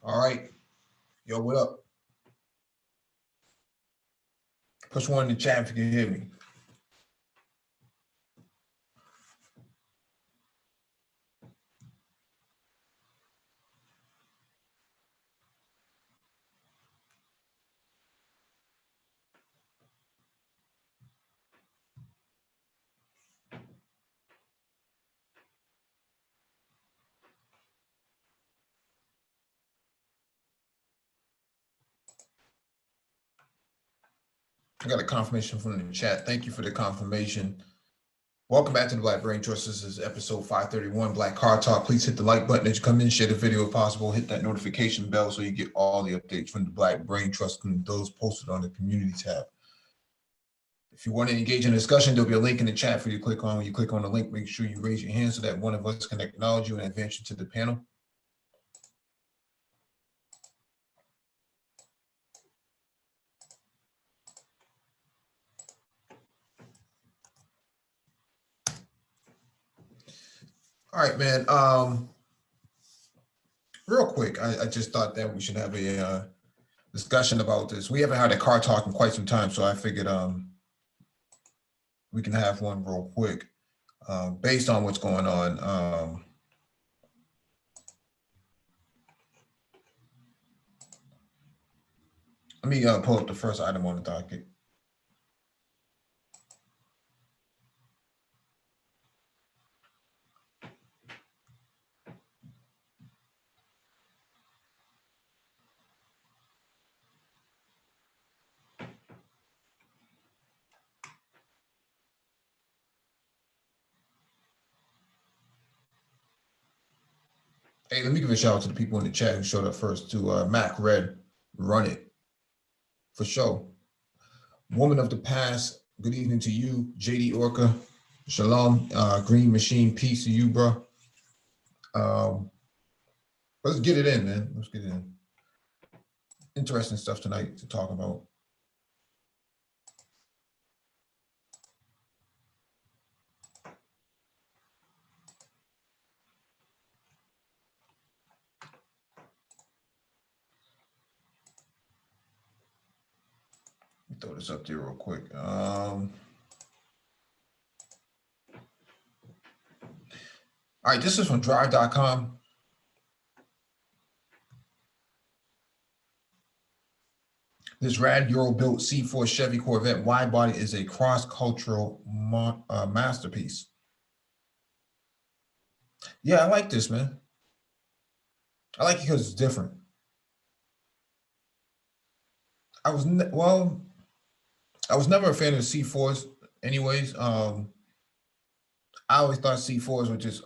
All right. Yo, what up? Push one in the chat if you can hear me. I got a confirmation from the chat. Thank you for the confirmation. Welcome back to the Black Brain Trust. This is episode 531, Black Car Talk. Please hit the like button as you come in, share the video if possible, hit that notification bell so you get all the updates from the Black Brain Trust and those posted on the community tab. If you want to engage in a discussion, there'll be a link in the chat for you to click on. When you click on the link, make sure you raise your hand so that one of us can acknowledge you and advance you to the panel. All right, man. Real quick, I just thought that we should have a discussion about this. We haven't had a car talk in quite some time, so I figured we can have one real quick based on what's going on. Let me pull up the first item on the docket. Hey, let me give a shout out to the people in the chat who showed up first. To Mac Red, Run It, for sure. Woman of the Past, good evening to you. JD Orca, Shalom. Green Machine, peace to you, bro. Let's get it in, man. Let's get it in. Interesting stuff tonight to talk about. Throw this up there real quick. All right, this is from drive.com. This rad Euro-built C4 Chevy Corvette wide body is a cross-cultural masterpiece. Yeah, I like this, man. I like it because it's different. I was never a fan of the C4s anyways. I always thought C4s were just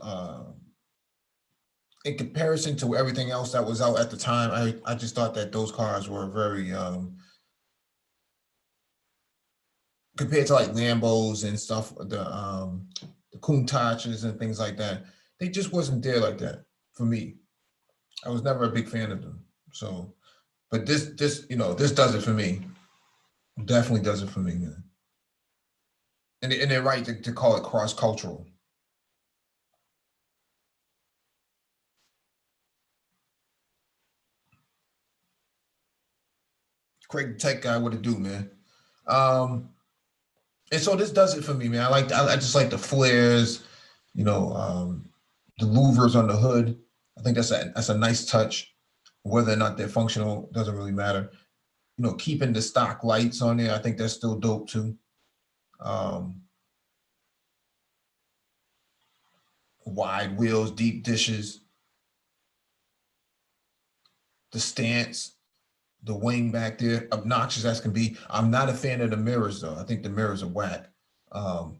in comparison to everything else that was out at the time, I just thought that those cars were very compared to like Lambos and stuff, the Countaches and things like that, they just wasn't there like that for me. I was never a big fan of them. So, but this this does it for me. Definitely does it for me, man. And they're right to call it cross-cultural. Craig the Tech Guy, what it do, man? And so this does it for me, man. I just like the flares, the louvers on the hood. I think that's a nice touch. Whether or not they're functional doesn't really matter. Keeping the stock lights on there, I think that's still dope too. Wide wheels, deep dishes, the stance, the wing back there, obnoxious as can be. I'm not a fan of the mirrors though. I think the mirrors are whack. And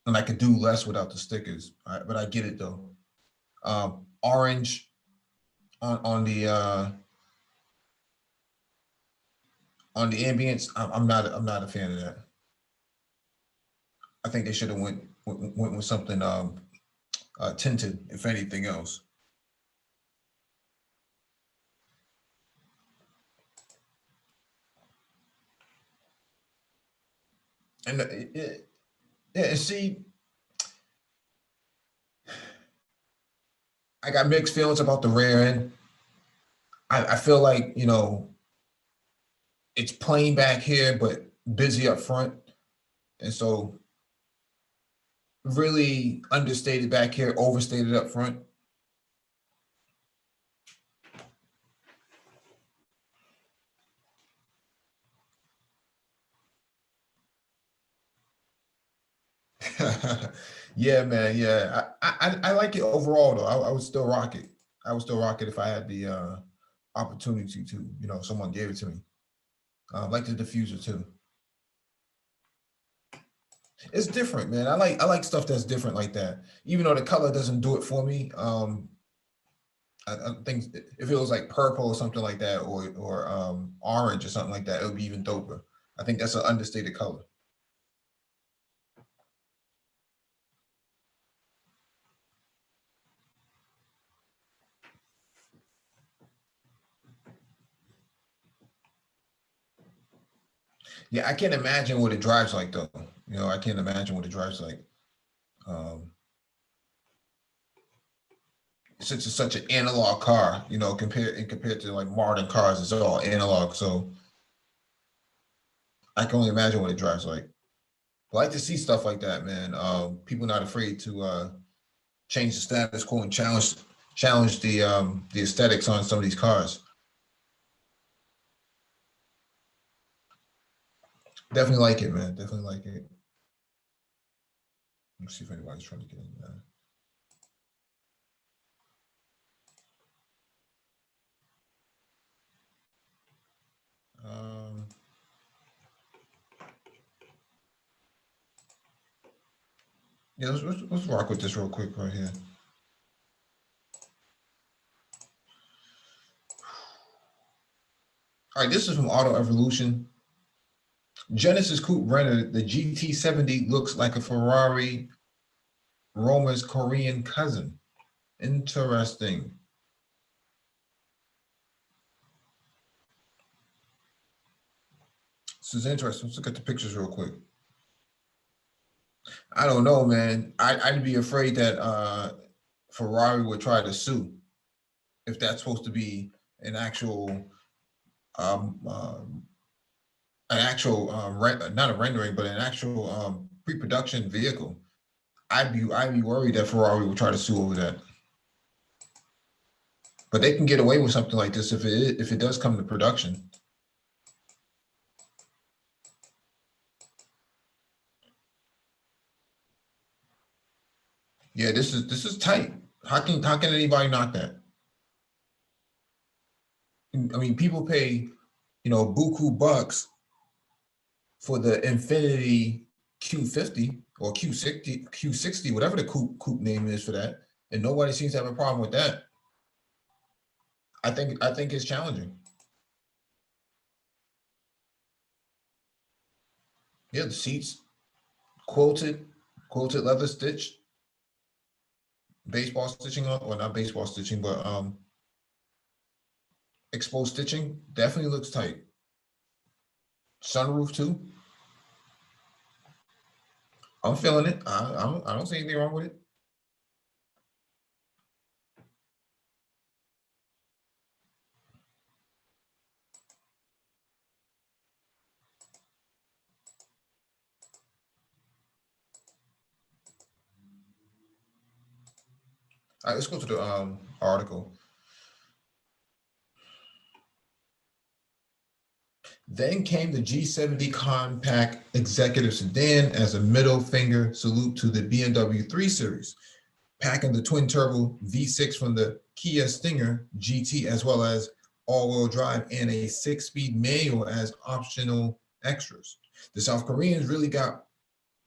I could do less without the stickers, but I get it though. Orange on the ambience, I'm not a fan of that. I think they should have went with something tinted, if anything else. And see, I got mixed feelings about the rear end. I feel like, you know, it's plain back here, but busy up front. And so really understated back here, overstated up front. Yeah, man. Yeah, I like it overall though. I would still rock it. I would still rock it if I had the opportunity to. You know, someone gave it to me. Like the diffuser too. It's different, man. I like stuff that's different like that. Even though the color doesn't do it for me. I think if it was like purple or something like that, or orange or something like that, it would be even doper. I think that's an understated color. Yeah, I can't imagine what it drives like though. You know, I can't imagine what it drives like. Um, such an analog car, you know, compared to like modern cars, it's all analog. So I can only imagine what it drives like. I like to see stuff like that, man. People not afraid to change the status quo and challenge the aesthetics on some of these cars. Definitely like it, man. Definitely like it. Let's see if anybody's trying to get in there. Um, yeah, let's rock with this real quick right here. All right, this is from Auto Evolution. Genesis Coupe rendered the GT70 looks like a Ferrari Roma's Korean cousin. Interesting. This is interesting. Let's look at the pictures real quick. I don't know, man. I'd be afraid that Ferrari would try to sue if that's supposed to be an actual um, um, not a rendering, but an actual pre-production vehicle. I'd be worried that Ferrari would try to sue over that. But they can get away with something like this if it does come to production. Yeah, this is tight. How can anybody knock that? I mean, people pay, you know, buku bucks for the Infinity Q50 or Q60, whatever the coupe name is for that, and nobody seems to have a problem with that. I think it's challenging. Yeah, the seats quilted, quilted leather stitch, baseball stitching on, or not baseball stitching, but exposed stitching definitely looks tight. Sunroof too. I'm feeling it. I don't see anything wrong with it. All right, let's go to the article. Then came the G70 compact executive sedan as a middle finger salute to the BMW 3 Series, packing the twin turbo V6 from the Kia Stinger GT, as well as all-wheel drive and a 6-speed manual as optional extras. The South Koreans really got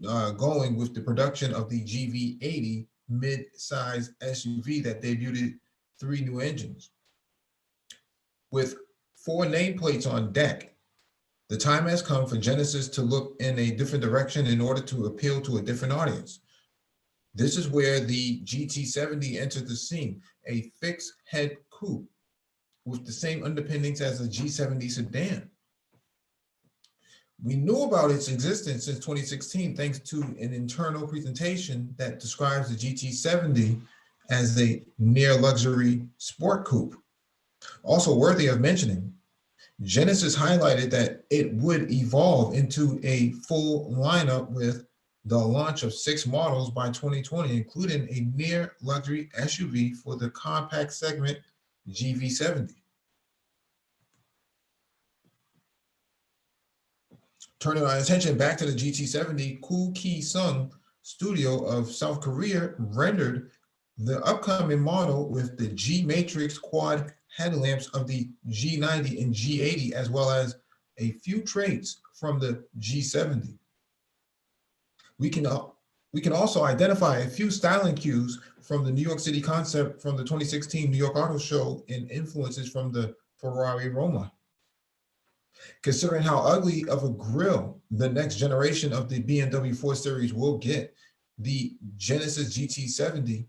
going with the production of the GV80 mid-size SUV that debuted 3 new engines. With 4 nameplates on deck, the time has come for Genesis to look in a different direction in order to appeal to a different audience. This is where the GT70 entered the scene, a fixed head coupe with the same underpinnings as a G70 sedan. We knew about its existence since 2016 thanks to an internal presentation that describes the GT70 as a near luxury sport coupe. Also worthy of mentioning, Genesis highlighted that it would evolve into a full lineup with the launch of 6 models by 2020, including a near luxury SUV for the compact segment GV70. Turning our attention back to the GT70, Koo Ki-sung Studio of South Korea rendered the upcoming model with the G Matrix quad headlamps of the G90 and G80, as well as a few traits from the G70. We can we can also identify a few styling cues from the New York City concept from the 2016 New York Auto Show and influences from the Ferrari Roma. Considering how ugly of a grille the next generation of the BMW 4 Series will get, the Genesis GT70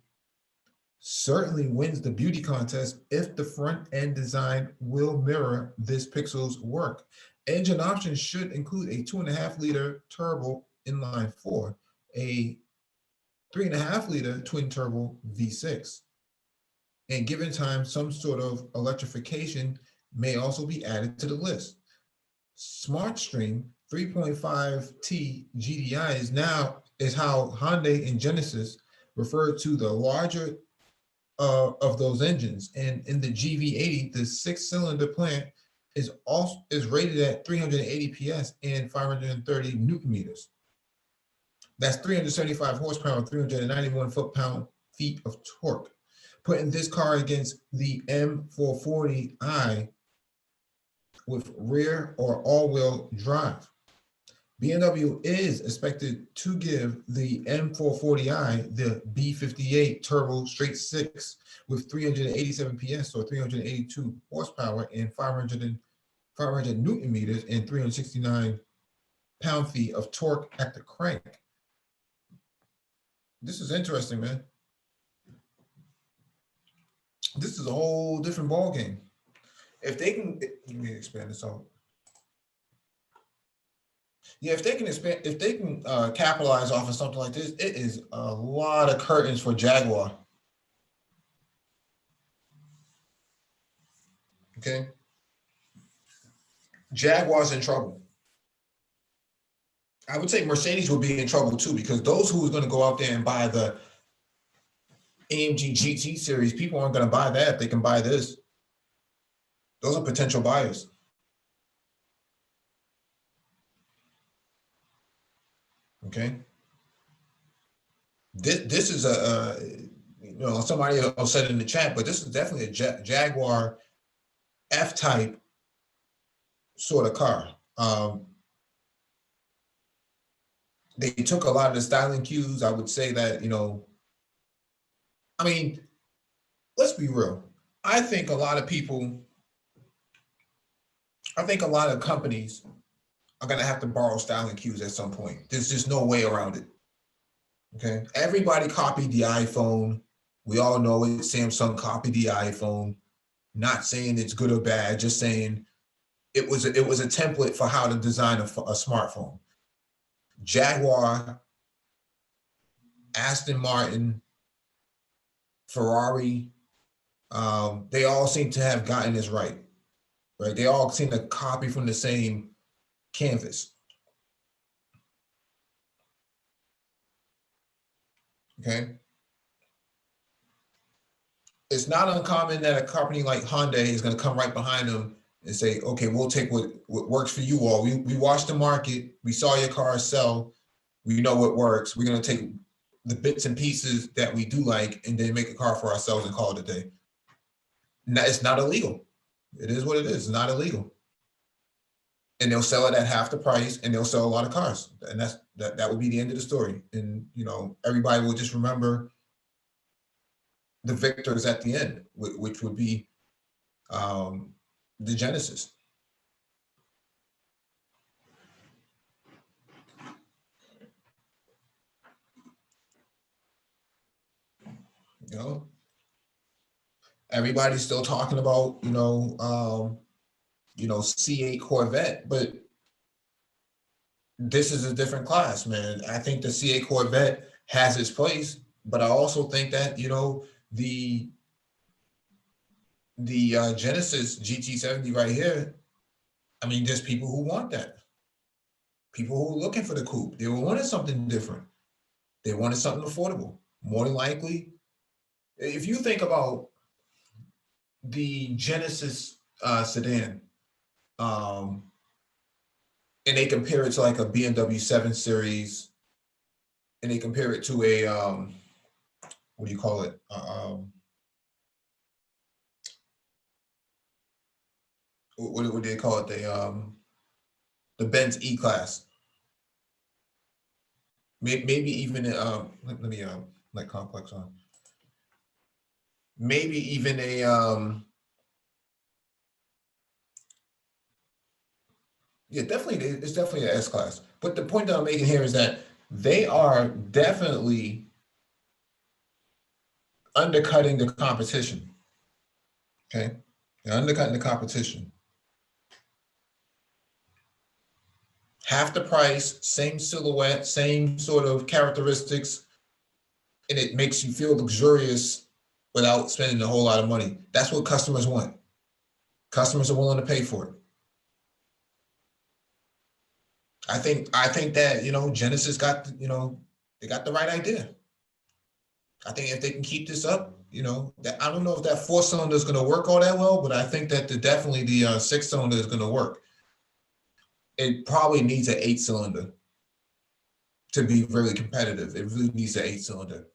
certainly wins the beauty contest if the front end design will mirror this pixel's work. Engine options should include a 2.5-liter turbo inline four, a 3.5-liter twin turbo V6. And given time, some sort of electrification may also be added to the list. SmartStream 3.5T GDI is how Hyundai and Genesis refer to the larger of those engines. And in the GV80, the 6-cylinder plant is rated at 380 PS and 530 Newton meters. That's 375 horsepower, 391 foot-pound-feet of torque, putting this car against the M440i with rear or all-wheel drive. BMW is expected to give the M440i the B58 turbo straight six with 387 PS or 382 horsepower and 500 Newton meters and 369 pound-feet of torque at the crank. This is interesting, man. This is a whole different ball game. If they can, let me expand this out. Yeah, if they can capitalize off of something like this, it is a lot of curtains for Jaguar. Okay, Jaguar's in trouble. I would say Mercedes would be in trouble too, because those who are going to go out there and buy the AMG GT series, people aren't going to buy that if they can buy this. Those are potential buyers. Okay. This is somebody else said in the chat, but this is definitely a Jaguar F-type sort of car. They took a lot of the styling cues. I would say that, I mean, let's be real. I think a lot of companies are going to have to borrow styling cues at some point. There's just no way around it. Okay. Everybody copied the iPhone. We all know it. Samsung copied the iPhone. Not saying it's good or bad, just saying it was a template for how to design a smartphone. Jaguar, Aston Martin, Ferrari, they all seem to have gotten this right. They all seem to copy from the same canvas. Okay. It's not uncommon that a company like Hyundai is going to come right behind them and say, okay, we'll take what works for you all. We watched the market. We saw your car sell. We know what works. We're going to take the bits and pieces that we do like and then make a car for ourselves and call it a day. It's not illegal. It is what it is. It's not illegal. And they'll sell it at half the price and they'll sell a lot of cars. And that will be the end of the story. And, everybody will just remember the victors at the end, which would be the Genesis. Everybody's still talking about, C8 Corvette, but this is a different class, man. I think the C8 Corvette has its place, but I also think that, the the Genesis GT70 right here, I mean, there's people who want that. People who are looking for the coupe. They wanted something different. They wanted something affordable. More than likely, if you think about the Genesis sedan, um, and they compare it to like a BMW 7 Series, and they compare it to a what do you call it? What do they call it? The Benz E Class. Maybe even let me let complex on. Maybe even a yeah, definitely it's definitely an S class. But the point that I'm making here is that they are definitely undercutting the competition. Okay, they're undercutting the competition. Half the price, same silhouette, same sort of characteristics, and it makes you feel luxurious without spending a whole lot of money. That's what customers want. Customers are willing to pay for it. I think that Genesis got they got the right idea. I think if they can keep this up, that I don't know if that 4-cylinder is going to work all that well, but I think that definitely the 6-cylinder is going to work. It probably needs an 8-cylinder to be really competitive. It really needs an 8-cylinder.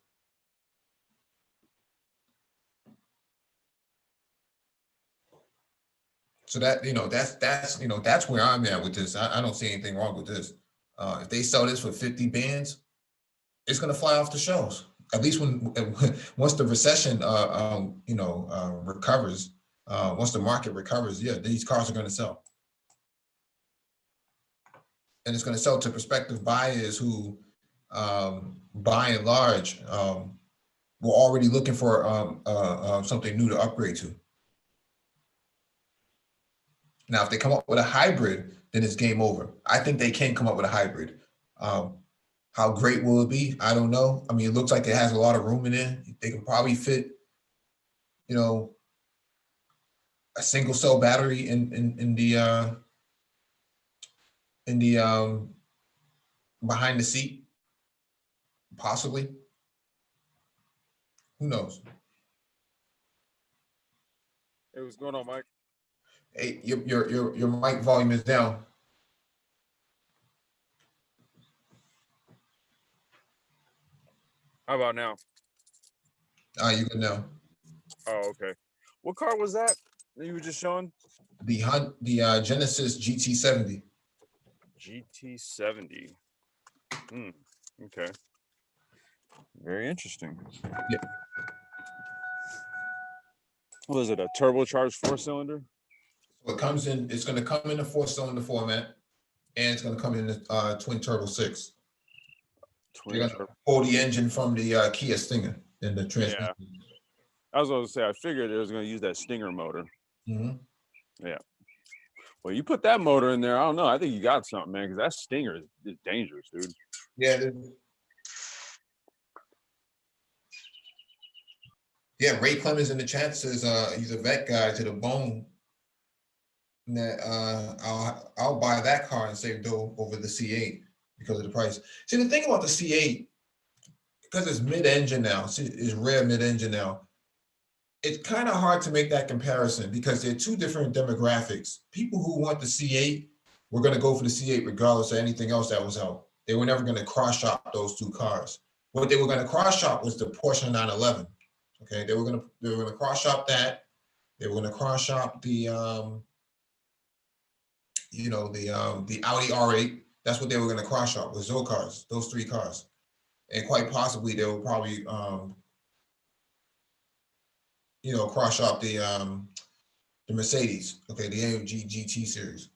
So that's where I'm at with this. I don't see anything wrong with this. If they sell this for 50 bands, it's going to fly off the shelves. At least once the recession recovers, once the market recovers, yeah, these cars are going to sell, and it's going to sell to prospective buyers who, by and large, were already looking for something new to upgrade to. Now, if they come up with a hybrid, then it's game over. I think they can come up with a hybrid. How great will it be? I don't know. I mean, it looks like it has a lot of room in it. They can probably fit, a single cell battery in the behind the seat, possibly. Who knows? Hey, what's going on, Mike? Hey, your mic volume is down. How about now? You can know. Oh, okay. What car was that you were just showing? The Genesis GT70. GT70. Okay. Very interesting. Yeah. What is it? A turbocharged 4-cylinder? So it's going to come in a 4-cylinder format, and it's going to come in a twin turbo 6. They're going to pull the engine from the Kia Stinger in the transmission. Yeah. I was going to say, I figured it was going to use that Stinger motor. Mm-hmm. Yeah. Well, you put that motor in there, I don't know. I think you got something, man, because that Stinger is dangerous, dude. Yeah. Yeah, Ray Clemens in the chat says he's a vet guy to the bone. That I'll buy that car and save dough over the C8 because of the price. See, the thing about the C8, because it's mid-engine now, it's rear mid-engine now, it's kind of hard to make that comparison because they're two different demographics. People who want the C8 were going to go for the C8 regardless of anything else that was out. They were never going to cross-shop those two cars. What they were going to cross-shop was the Porsche 911. Okay, they were going to cross-shop that. They were going to cross-shop the the Audi R8. That's what they were going to cross-shop with those cars, those three cars, and quite possibly they will probably cross-shop the Mercedes, okay, the AMG GT series.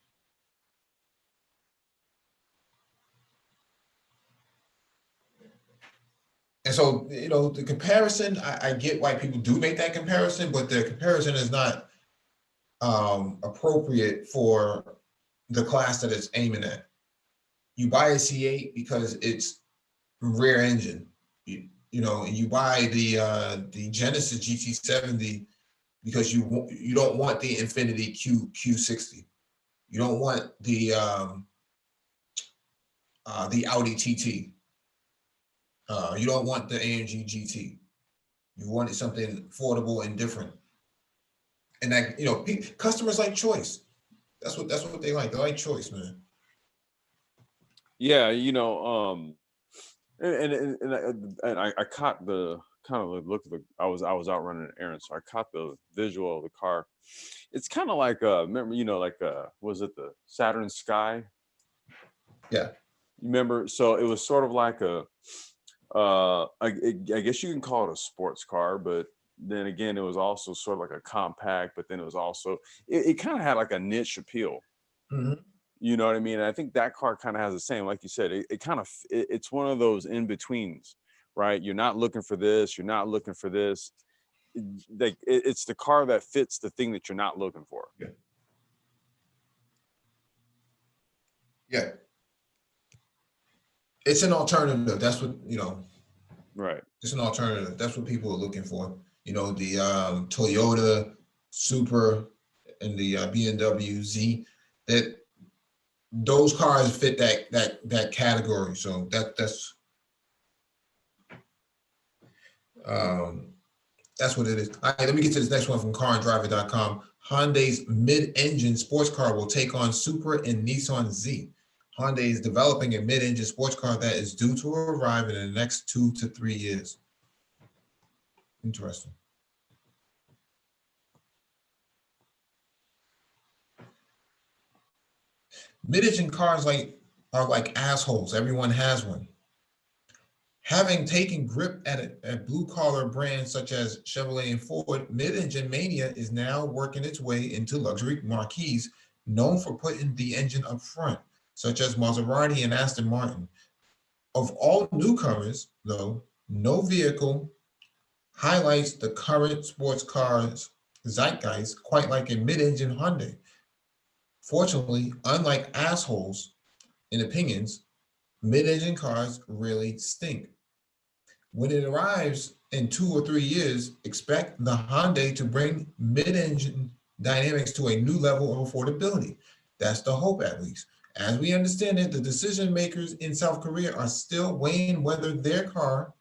And so, the comparison, I get why people do make that comparison, but the comparison is not appropriate for the class that it's aiming at. You buy a C8 because it's rear engine, and you buy the Genesis GT70 because you don't want the Infinity Q60. You don't want the Audi TT. You don't want the AMG GT. You wanted something affordable and different. And that, customers like choice. That's what they like. They like choice, man. Yeah, and I caught the kind of like look at the I was out running an errand, so I caught the visual of the car. It's kind of like remember, like was it the Saturn Sky? Yeah. You remember? So it was sort of like I guess you can call it a sports car, but then again, it was also sort of like a compact, but then it was also it kind of had like a niche appeal. Mhm. You know what I mean? And I think that car kind of has the same, like you said, it's one of those in betweens, right? You're not looking for this, you're not looking for this. It's the car that fits the thing that you're not looking for. Yeah. Yeah. It's an alternative. That's what, Right. it's an alternative. That's what people are looking for. The Toyota Super and the BMW Z, that those cars fit that category. So um, that's what it is. All right, let me get to this next one from CarAndDriver.com. Hyundai's mid-engine sports car will take on Supra and Nissan Z. Hyundai is developing a mid-engine sports car that is due to arrive in the next 2 to 3 years. Interesting. Mid-engine cars are like assholes. Everyone has one. Having taken grip at blue-collar brands such as Chevrolet and Ford, mid-engine mania is now working its way into luxury marquees known for putting the engine up front, such as Maserati and Aston Martin. Of all newcomers, though, no vehicle highlights the current sports cars zeitgeist quite like a mid-engine Hyundai. Fortunately, unlike assholes in opinions, mid-engine cars really stink. When it arrives in 2 or 3 years, expect the Hyundai to bring mid-engine dynamics to a new level of affordability. That's the hope, at least. As we understand it, the decision makers in South Korea are still weighing whether their car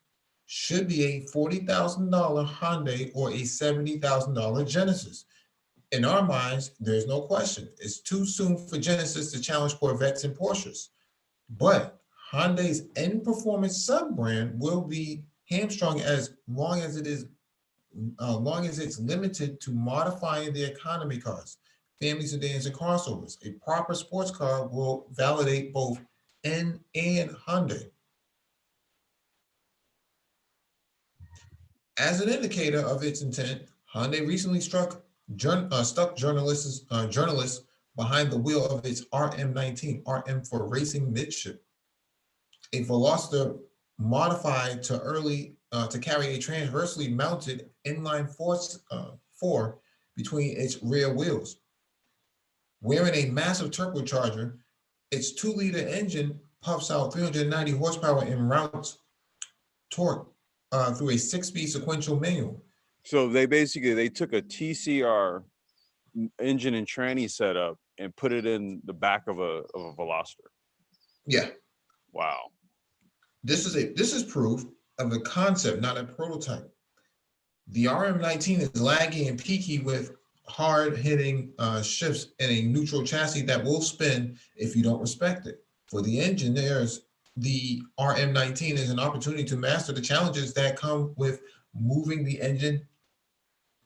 should be a $40,000 Hyundai or a $70,000 Genesis. In our minds, there's no question. It's too soon for Genesis to challenge Corvettes and Porsches. But Hyundai's end performance sub brand will be hamstrung as long as it's limited to modifying the economy cars, family sedans, and crossovers. A proper sports car will validate both N and Hyundai. As an indicator of its intent, Hyundai recently stuck journalists behind the wheel of its RM19, RM for Racing Midship, a Veloster modified to carry a transversely mounted inline four between its rear wheels. Wearing a massive turbocharger, its 2-liter engine puffs out 390 horsepower and routes torque through a 6-speed sequential manual. So they took a TCR engine and tranny setup and put it in the back of a Veloster. Yeah, Wow. this is proof of a concept, not a prototype. The RM19 is laggy and peaky with hard-hitting shifts and a neutral chassis that will spin if you don't respect it. For the engineers, the RM19 is an opportunity to master the challenges that come with moving the engine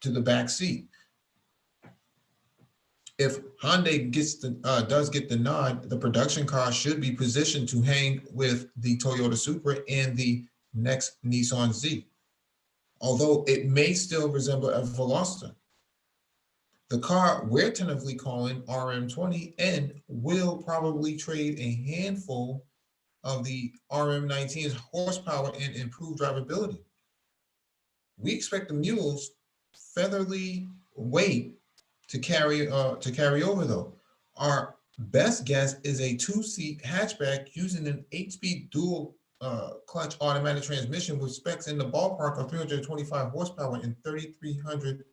to the back seat. If Hyundai does get the nod, the production car should be positioned to hang with the Toyota Supra and the next Nissan Z, although it may still resemble a Veloster. The car we're tentatively calling RM20 and will probably trade a handful of the RM19's horsepower and improved drivability. We expect the mule's featherly weight to carry over though. Our best guess is a 2-seat hatchback using an 8-speed dual clutch automatic transmission with specs in the ballpark of 325 horsepower and 3,300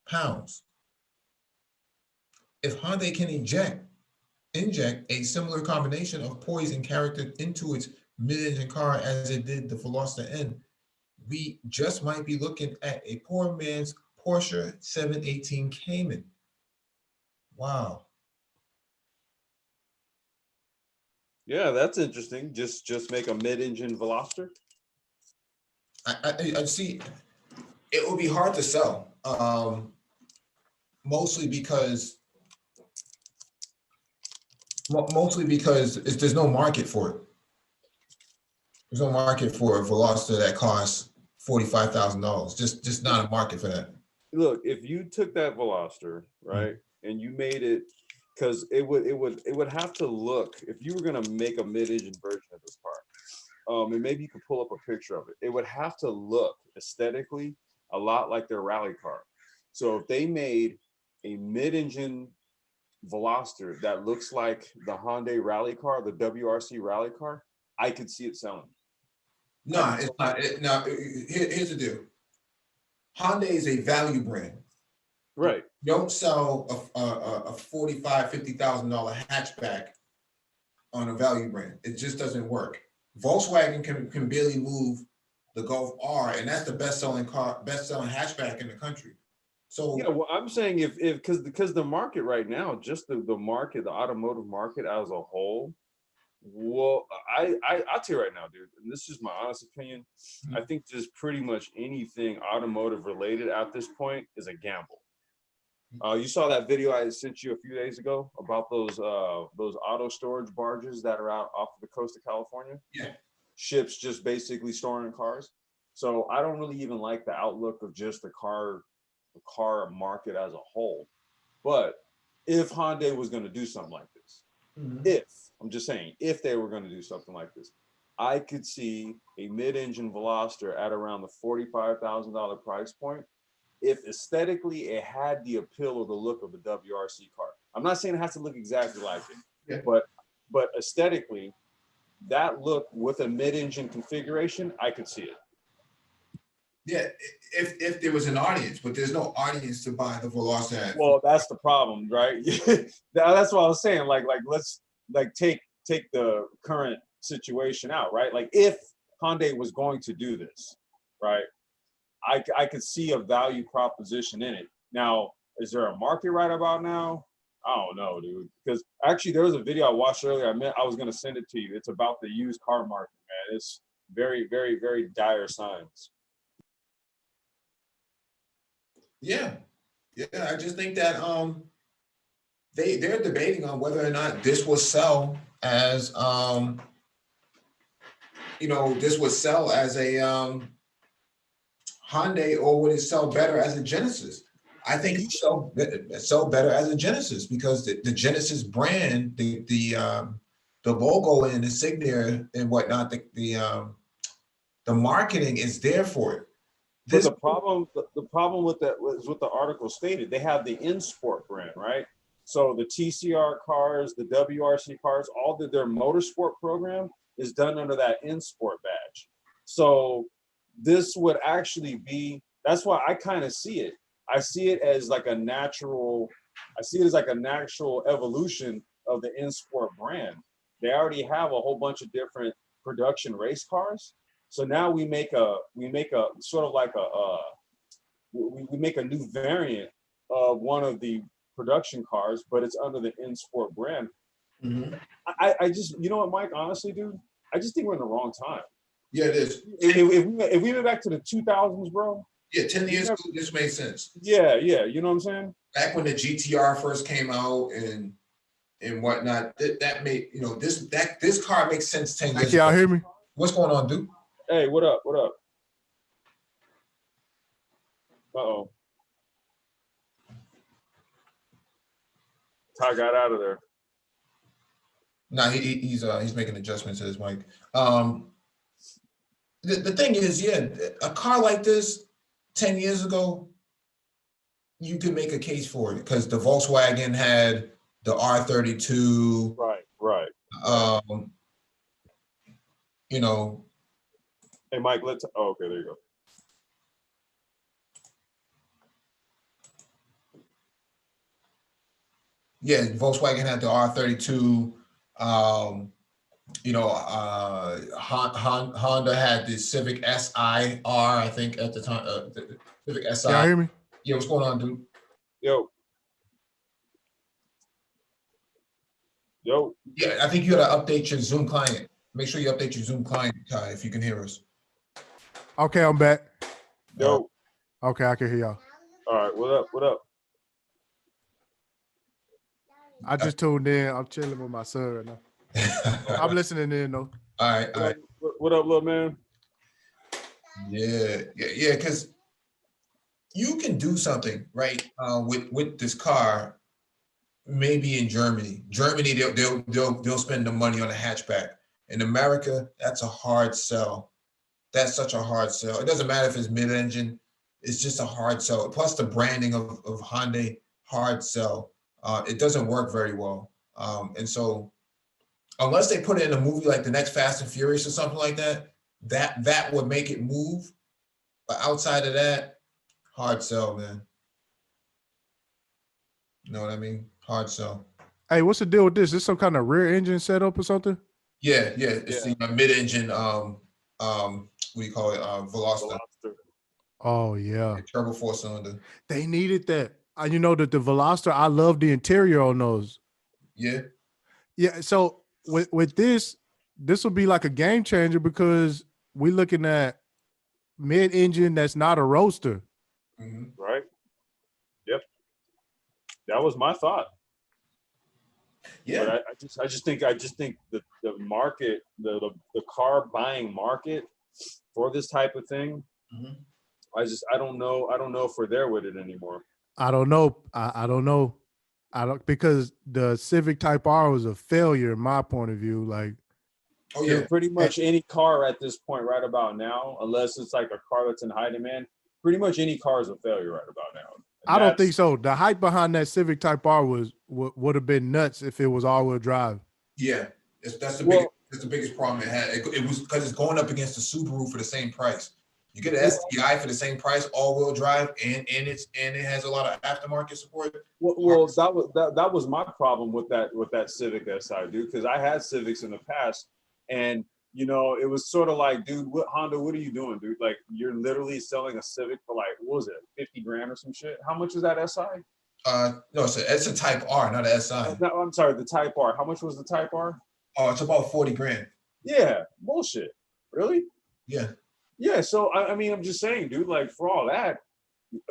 pounds. If Hyundai can inject a similar combination of poise and character into its mid-engine car as it did the Veloster N, we just might be looking at a poor man's Porsche 718 Cayman. Wow. Yeah, that's interesting. Just make a mid-engine Veloster. I see. It will be hard to sell, mostly because there's no market for it. There's no market for a Veloster that costs $45,000. Just not a market for that. Look, if you took that Veloster, right, and you made it, because it would have to look, if you were gonna make a mid-engine version of this car, and maybe you could pull up a picture of it, it would have to look aesthetically a lot like their rally car. So if they made a mid-engine Veloster that looks like the Hyundai rally car, the WRC rally car, I could see it selling. No, it's not. Here's the deal. Hyundai is a value brand. Right. You don't sell a $45,000-$50,000 hatchback on a value brand. It just doesn't work. Volkswagen can barely move the Golf R, and that's the best-selling hatchback in the country. So yeah, well, I'm saying if because the market right now, just the market, the automotive market as a whole, well, I'll tell you right now, dude, and this is my honest opinion. I think just pretty much anything automotive related at this point is a gamble. You saw that video I sent you a few days ago about those auto storage barges that are out off the coast of California. Yeah. Ships just basically storing cars. So I don't really even like the outlook of just the car market as a whole. But if Hyundai was going to do something like this, I'm just saying, if they were going to do something like this, I could see a mid-engine Veloster at around the $45,000 price point. If aesthetically it had the appeal of the look of the WRC car. I'm not saying it has to look exactly like it, but aesthetically, that look with a mid-engine configuration, I could see it. Yeah, if there was an audience, but there's no audience to buy the Veloster. Well, that's the problem, right? That's what I was saying. Like let's take the current situation out, right? Like if Hyundai was going to do this, right? I could see a value proposition in it. Now, is there a market right about now? I don't know, dude. Because actually, there was a video I watched earlier. I was going to send it to you. It's about the used car market, man. It's very, very, very dire signs. Yeah. I just think that they're debating on whether or not this will sell as this would sell as a Hyundai, or would it sell better as a Genesis? I think it sell better as a Genesis because the Genesis brand, the logo and insignia and whatnot, the marketing is there for it. But the problem with that was what the article stated. They have the InSport brand, right? So the TCR cars, the WRC cars, all their motorsport program is done under that InSport badge. So this would actually be, that's why I kind of see it. I see it as like a natural evolution of the InSport brand. They already have a whole bunch of different production race cars. So now we make a sort of like we make a new variant of one of the production cars, but it's under the InSport brand. I just, you know what, Mike, honestly, dude, I just think we're in the wrong time. Yeah, it is. If we went back to the 2000s, bro. Yeah, 10 years ago, this made sense. Yeah, you know what I'm saying? Back when the GTR first came out and whatnot, that made, this car makes sense 10 years ago. Y'all hear me? What's going on, dude? Hey, what up? Uh-oh. Ty got out of there. No, he's making adjustments to his mic. The thing is, yeah, a car like this 10 years ago, you could make a case for it because the Volkswagen had the R32. Right. Hey, Mike, okay, there you go. Yeah, Volkswagen had the R32. Honda had the Civic SI-R, I think at the time. The Civic Y'all SI. hear me? Yeah, what's going on, dude? Yo, yo, Yeah, I think you got to update your Zoom client. Make sure you update your Zoom client, Ty, if you can hear us. Okay, I'm back. yo. Okay, I can hear y'all. All right, what up? What up? I just tuned in. I'm chilling with my son right now. I'm listening in though. All right, all right. What up, little man? Yeah, because you can do something right with this car. Maybe in Germany, they'll spend the money on a hatchback. In America, that's a hard sell. That's such a hard sell. It doesn't matter if it's mid-engine; it's just a hard sell. Plus the branding of Hyundai, hard sell. It doesn't work very well. And so, unless they put it in a movie like the next Fast and Furious or something like that, that would make it move. But outside of that, hard sell, man. You know what I mean? Hard sell. Hey, what's the deal with this? Is this some kind of rear engine setup or something? Yeah. It's the mid-engine. What do you call it? Veloster. Oh yeah, Turbo 4-cylinder. they needed that. You know that the Veloster. I love the interior on those. Yeah. Yeah. So with this will be like a game changer because we're looking at mid-engine that's not a roadster. Mm-hmm. Right. Yep. That was my thought. Yeah. But I just think the market, the car buying market for this type of thing, Mm-hmm. I don't know if we're there with it anymore. I don't know. I don't know. I don't because the Civic Type R was a failure in my point of view. Like, Oh yeah. Dude, pretty much any car at this point right about now, unless it's like a car that's in high demand, pretty much any car is a failure right about now. And I don't think so. The hype behind that Civic Type R would have been nuts if it was all-wheel drive. Yeah. That's the biggest problem it had. It was because it's going up against the Subaru for the same price. You get an STI for the same price, all-wheel drive, and it has a lot of aftermarket support. Well, that was my problem with that Civic SI, dude, because I had Civics in the past, and you know, it was sort of like, dude, Honda, what are you doing, dude? Like, you're literally selling a Civic for like, what was it, 50 grand or some shit? How much is that SI? No, it's a Type R, not an SI. No, I'm sorry, the Type R. How much was the Type R? Oh, it's about 40 grand. Yeah, bullshit. Really? Yeah. Yeah, so I mean, I'm just saying, dude. Like, for all that,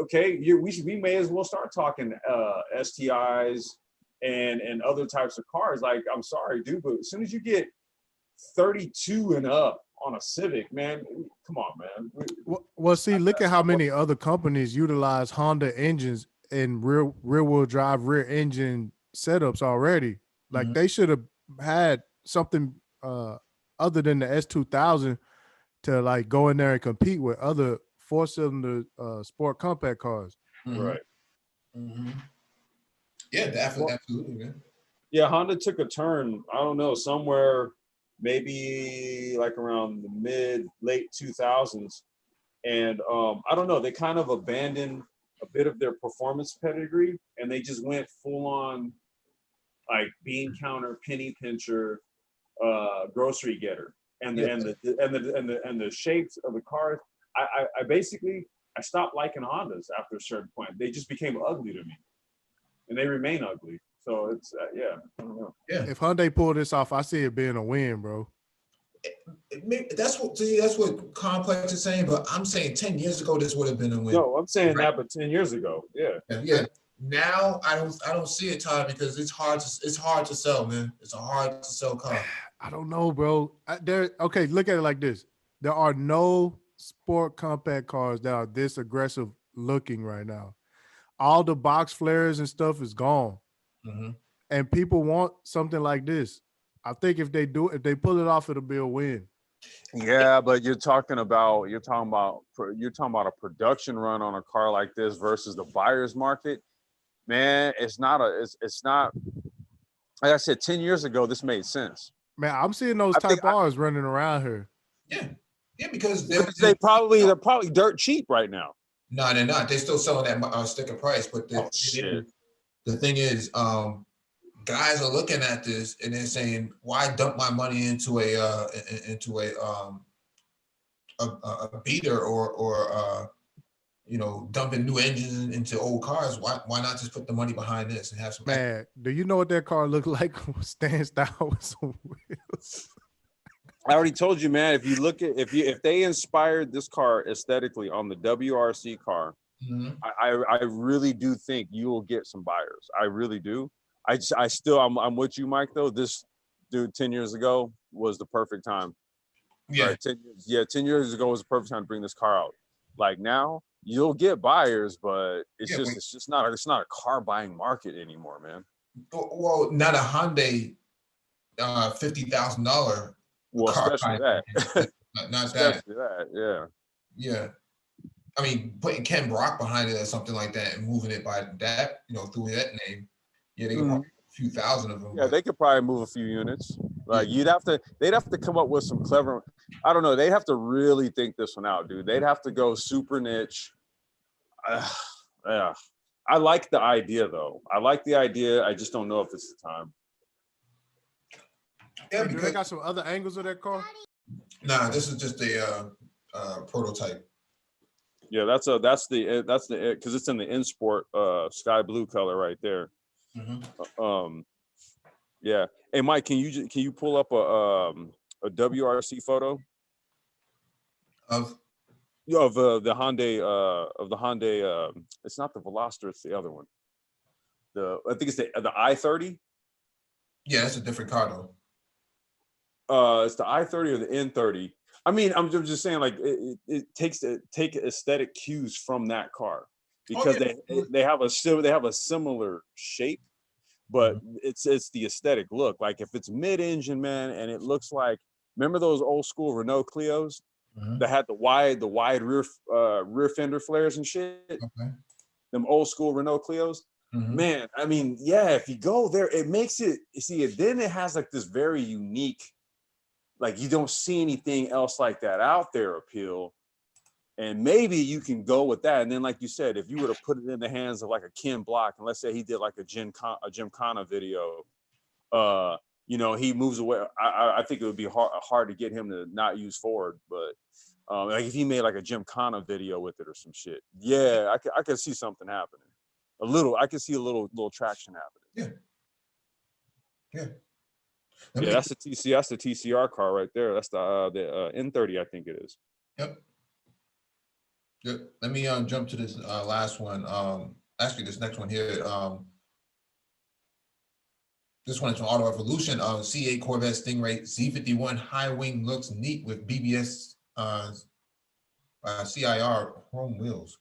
okay, we may as well start talking STIs and other types of cars. Like, I'm sorry, dude, but as soon as you get 32 and up on a Civic, man, come on, man. Well, see, look at how many other companies utilize Honda engines in rear-wheel drive, rear engine setups already. Like, Mhm. they should have had something other than the S2000 to like go in there and compete with other 4-cylinder sport compact cars. Mhm. Right. Mm-hmm. Yeah, definitely, absolutely, man. Yeah, Honda took a turn. I don't know, somewhere maybe like around the late 2000s, and I don't know. They kind of abandoned a bit of their performance pedigree, and they just went full on like bean counter, penny pincher, grocery getter, and the shapes of the cars. I basically I stopped liking Hondas after a certain point. They just became ugly to me, and they remain ugly. So it's yeah, I don't know. Yeah. If Hyundai pull this off, I see it being a win, bro. That's what Complex is saying, but I'm saying 10 years ago this would have been a win. No, I'm saying Right. that, but 10 years ago, yeah. Yeah. Now I don't see it, Todd, because it's hard to sell, man. It's a hard to sell car. I don't know, bro. Okay, look at it like this. There are no sport compact cars that are this aggressive looking right now. All the box flares and stuff is gone. Mm-hmm. And people want something like this. I think if they pull it off, it'll be a win. Yeah, but you're talking about a production run on a car like this versus the buyer's market. Man, it's not like I said, 10 years ago, this made sense. Man, I'm seeing those Type R's running around here. Yeah, because they're probably dirt cheap right now. No, they're not. They're still selling that sticker price. But the thing is, guys are looking at this and they're saying, why dump my money into a beater or dumping new engines into old cars? Why not just put the money behind this and have some? Man, do you know what that car looked like? Stands down with some wheels. I already told you, man. If you look at if they inspired this car aesthetically on the WRC car, I really do think you will get some buyers. I really do. I'm with you, Mike. Though this dude 10 years ago was the perfect time. Yeah, Right, 10 years ago was the perfect time to bring this car out. Like now, you'll get buyers, but it's just not a car buying market anymore, man. Well, not a Hyundai $50,000. Well, especially that. Not especially that. Yeah. I mean, putting Ken Brock behind it or something like that and moving it by that, through that name. Yeah, they could probably a few thousand of them. Yeah, they could probably move a few units. Like they'd have to come up with some clever, I don't know, they'd have to really think this one out, dude. They'd have to go super niche. Yeah. I like the idea though. I just don't know if it's the time. Yeah, Do they got some other angles of that car? Nah, this is just a prototype. Yeah, that's the because it's in the InSport sky blue color right there. Yeah. Hey, Mike, can you pull up a WRC photo of the Hyundai? It's not the Veloster, it's the other one. I think it's the i30. Yeah, that's a different car though. It's the i30 or the N30. I mean, I'm just saying, like it take aesthetic cues from that car because they have a similar shape, but it's the aesthetic look. Like if it's mid-engine, man, and it looks like, remember those old school Renault Clios that had the wide rear fender flares and shit. Okay. Them old school Renault Clios. Man, I mean, yeah, if you go there, it makes it, you see it, then it has like this very unique, like you don't see anything else like that out there appeal. And maybe you can go with that. And then, like you said, if you were to put it in the hands of like a Ken Block, and let's say he did like a Gymkhana video, he moves away. I think it would be hard to get him to not use Ford, but like if he made like a Gymkhana video with it or some shit, yeah, I could see something happening. I could see a little traction happening. Yeah. Yeah, that's the TCR car right there. That's the N30, I think it is. Yep. Let me jump to this last one. Actually, this next one here. This one is from Auto Evolution. C8 Corvette Stingray Z51 high wing looks neat with BBS C8R chrome wheels.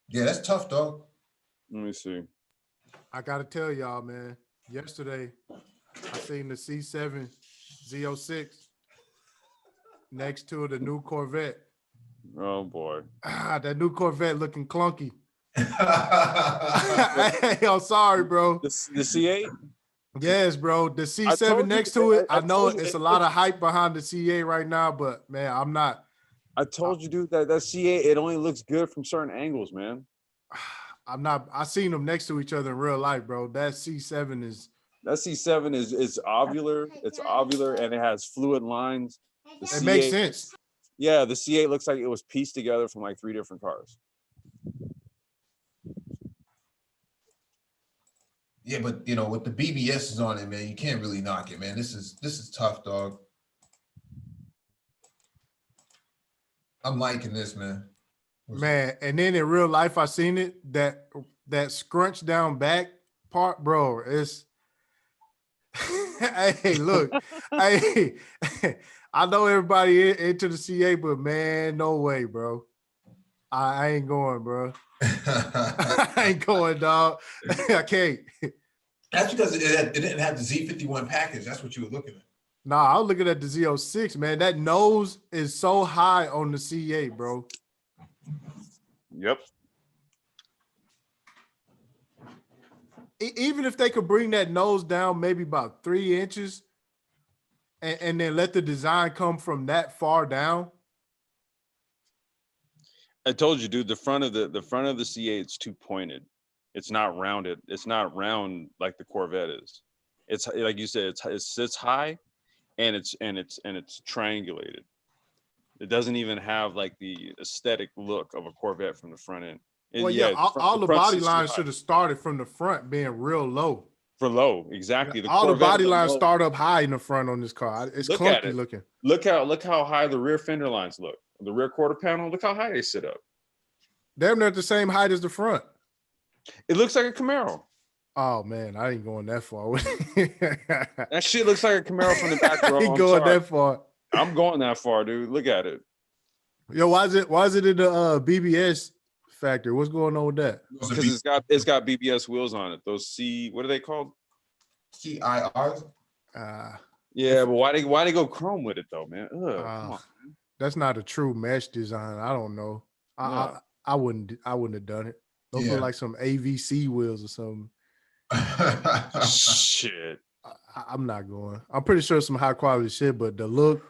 Yeah, that's tough, dog. Let me see. I gotta tell y'all, man. Yesterday, I seen the C7 Z06 next to the new Corvette. Oh boy. That new Corvette looking clunky. Hey, I'm sorry, bro. The C8? Yes, bro. The C7 next to it. I know it's a lot of hype behind the C8 right now, but man, I'm not. I told you, dude, that C8, it only looks good from certain angles, man. I'm not. I seen them next to each other in real life, bro. That C7 is ovular. It's ovular and it has fluid lines. It makes sense. Yeah, the C8 looks like it was pieced together from like 3 different cars. Yeah, but with the BBSs on it, man, you can't really knock it, man. This is tough, dog. I'm liking this, man. Man, and then in real life, I seen it. That scrunch down back part, bro. It's hey, look, hey, I know everybody into the CA, but man, no way, bro. I ain't going, bro. I ain't going, dog. I can't. That's because it didn't have the Z51 package. That's what you were looking at. Nah, I was looking at the Z06, man. That nose is so high on the C8, bro. Yep. Even if they could bring that nose down maybe about 3 inches and then let the design come from that far down. I told you, dude, the front of the C8 is too pointed. It's not rounded. It's not round like the Corvette is. It's like you said. It sits high, and it's triangulated. It doesn't even have like the aesthetic look of a Corvette from the front end. Well, yeah, all the front body sits too lines high. should have started from the front being real low. For low, exactly. The All the Corvette body is a lines low- start up high in the front on this car. It's Look at clunky it. looking. Look how high the rear fender lines look. The rear quarter panel. Look how high they sit up. They're at the same height as the front. It looks like a Camaro. Oh man, I ain't going that far. That shit looks like a Camaro from the back, bro. I ain't I'm going sorry. that far. I'm going that far, dude. Look at it. Yo, why is it in the BBS factory? What's going on with that? Because it's got BBS wheels on it. Those what are they called? C8R. Yeah, but why they go chrome with it though, man? Ugh, come on. That's not a true mesh design. I don't know. I wouldn't have done it. Those look like some AVC wheels or something. Shit. I'm not going. I'm pretty sure some high quality shit, but the look,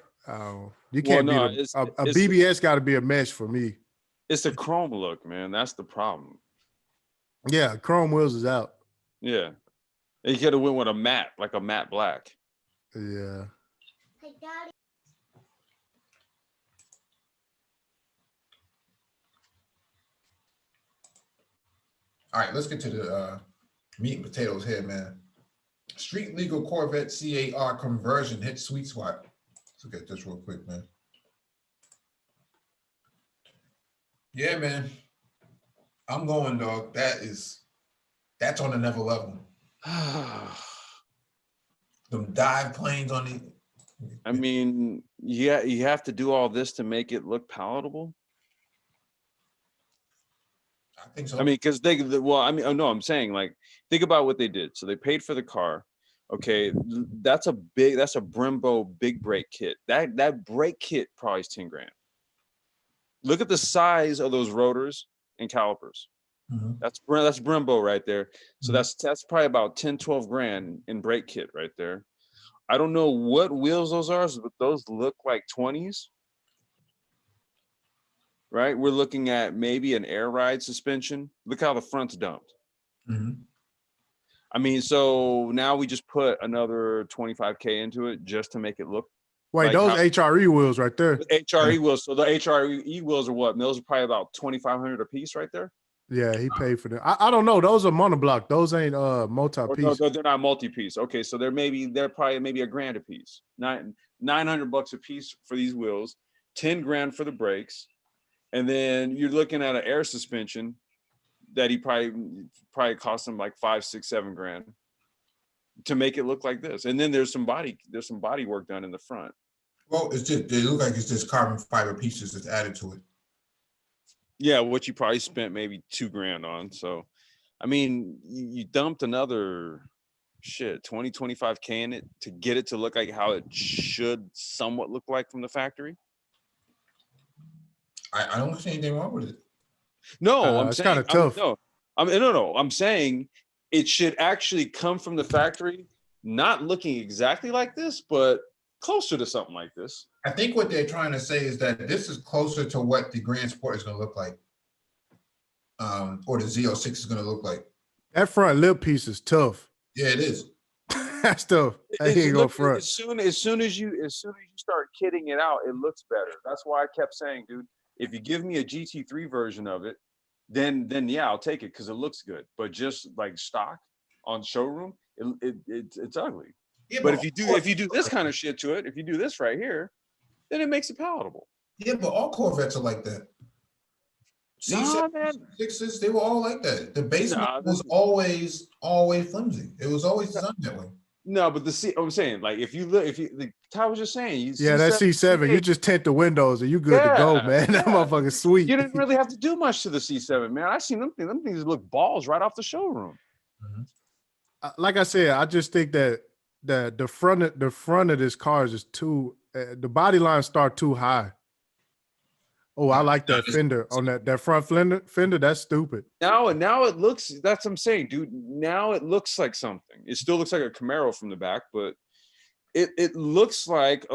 you can't beat a BBS. Got to be a mesh for me. It's a chrome look, man. That's the problem. Yeah, chrome wheels is out. Yeah, you could have went with a matte, like a matte black. Yeah. Hey, Daddy. All right, let's get to the meat and potatoes here, man. Street legal Corvette C8R conversion hit sweet spot. Let's look at this real quick, man. Yeah, man. I'm going, dog. That's on another level. Them dive planes on the. I mean, yeah, you have to do all this to make it look palatable. I think so. I mean, because I'm saying, like, think about what they did. So they paid for the car. Okay, that's a Brembo big brake kit. That brake kit probably is 10 grand. Look at the size of those rotors and calipers. Mhm. That's Brembo right there. So that's probably about 10, 12 grand in brake kit right there. I don't know what wheels those are, but those look like 20s. Right? We're looking at maybe an air ride suspension. Look how the front's dumped. Mhm. I mean, so now we just put another 25K into it just to make it look. Wait, like those HRE wheels right there. HRE wheels. So the HRE wheels are what? Those are probably about 2,500 a piece right there. Yeah, he paid for them. I don't know. Those are monoblock. Those ain't multi-piece. No, they're not multi-piece. Okay, so they're probably maybe $1,000 a piece. $900 a piece for these wheels, 10 grand for the brakes, and then you're looking at an air suspension that he probably cost him like 5, 6, 7 grand to make it look like this. And then there's some body work done in the front. Well, they look like it's just carbon fiber pieces that's added to it. Yeah, what you probably spent maybe 2 grand on. So, I mean, you dumped another 20, 25K in it to get it to look like how it should somewhat look like from the factory. I don't see anything wrong with it. No, I'm it's saying kind of tough. I'm saying it should actually come from the factory, not looking exactly like this, but closer to something like this. I think what they're trying to say is that this is closer to what the Grand Sport is going to look like, or the Z06 is going to look like. That front lip piece is tough. Yeah, it is. That's tough. I ain't go front. As soon as you start kitting it out, it looks better. That's why I kept saying, dude, if you give me a GT3 version of it, then yeah, I'll take it because it looks good. But just like stock on showroom, it's ugly. Yeah, but if you do this kind of shit to it, if you do this right here, then it makes it palatable. Yeah, but all Corvettes are like that. C6s, they were all like that. The base was always flimsy. It was always designed that way. No, but I'm saying, like, Ty was just saying, that C7, you just tint the windows and you good to go, man. That motherfucker's sweet. You didn't really have to do much to the C7, man. I seen them things look balls right off the showroom. Like I said, I just think that the front of this car is just too. The body lines start too high. Oh, I like that fender on that front fender. That's stupid. Now it looks. That's what I'm saying, dude. Now it looks like something. It still looks like a Camaro from the back, but it looks like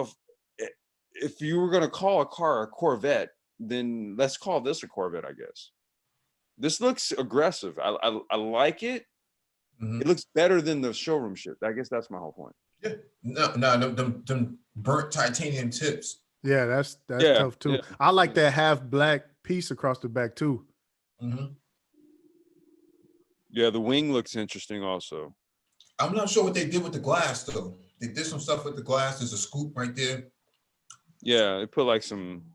if you were gonna call a car a Corvette, then let's call this a Corvette, I guess. This looks aggressive. I like it. Mhm. It looks better than the showroom shit. I guess that's my whole point. Yeah. No, them burnt titanium tips. Yeah, that's Yeah, tough too. yeah. I like that half black piece across the back too. Mhm. Yeah, the wing looks interesting also. I'm not sure what they did with the glass though. They did some stuff with the glass. There's a scoop right there. Yeah, they put like some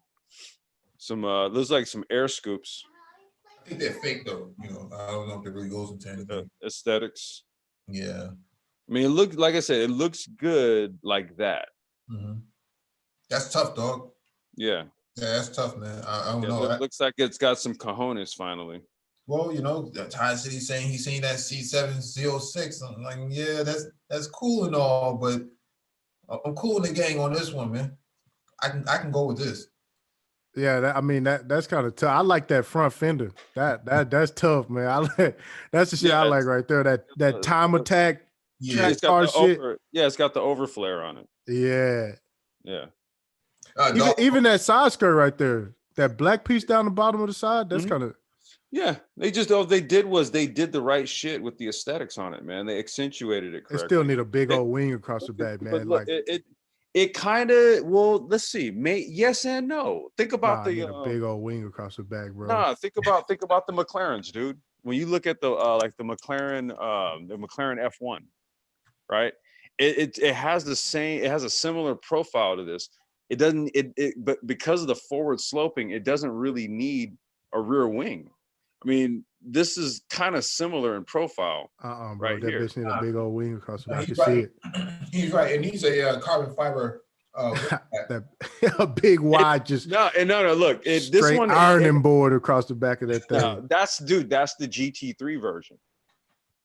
there's like some air scoops. I think they're fake though. You know, I don't know if it really goes into anything. Aesthetics. Yeah. I mean, it looks like I said, it looks good like that. Mhm. That's tough, dog. Yeah. Yeah, that's tough, man. I don't Yeah, know. looks like it's got some cojones finally. Well, you know, Tycity saying he's seen that C706. I'm like, yeah, that's cool and all, but I'm cool in the gang on this one, man. I can go with this. Yeah, that's kind of tough. I like that front fender. That's tough, man. That's the shit I like right there. That time attack Yeah. It's got car the shit. it's got the over flare on it. Yeah. Yeah. Even that side skirt right there, that black piece down the bottom of the side, that's kind of. Yeah, they just all they did was they did the right shit with the aesthetics on it, man. They accentuated it They correctly. still need a big old wing across the back, man. But look, it kind of, well, let's see, yes and no. Think about need a big old wing across the back, bro. Nah, think about the McLarens, dude. When you look at the like the McLaren F1, right? It has the same, it has a similar profile to this. It doesn't but because of the forward sloping, it doesn't really need a rear wing. I mean, this is kind of similar in profile. Bro, right that here. bitch need a big old wing across the back. I can He's right. see it. He's right. And he's a carbon fiber. That a big wide just no. Look, this this one ironing board across the back of that thing. No, that's the GT3 version.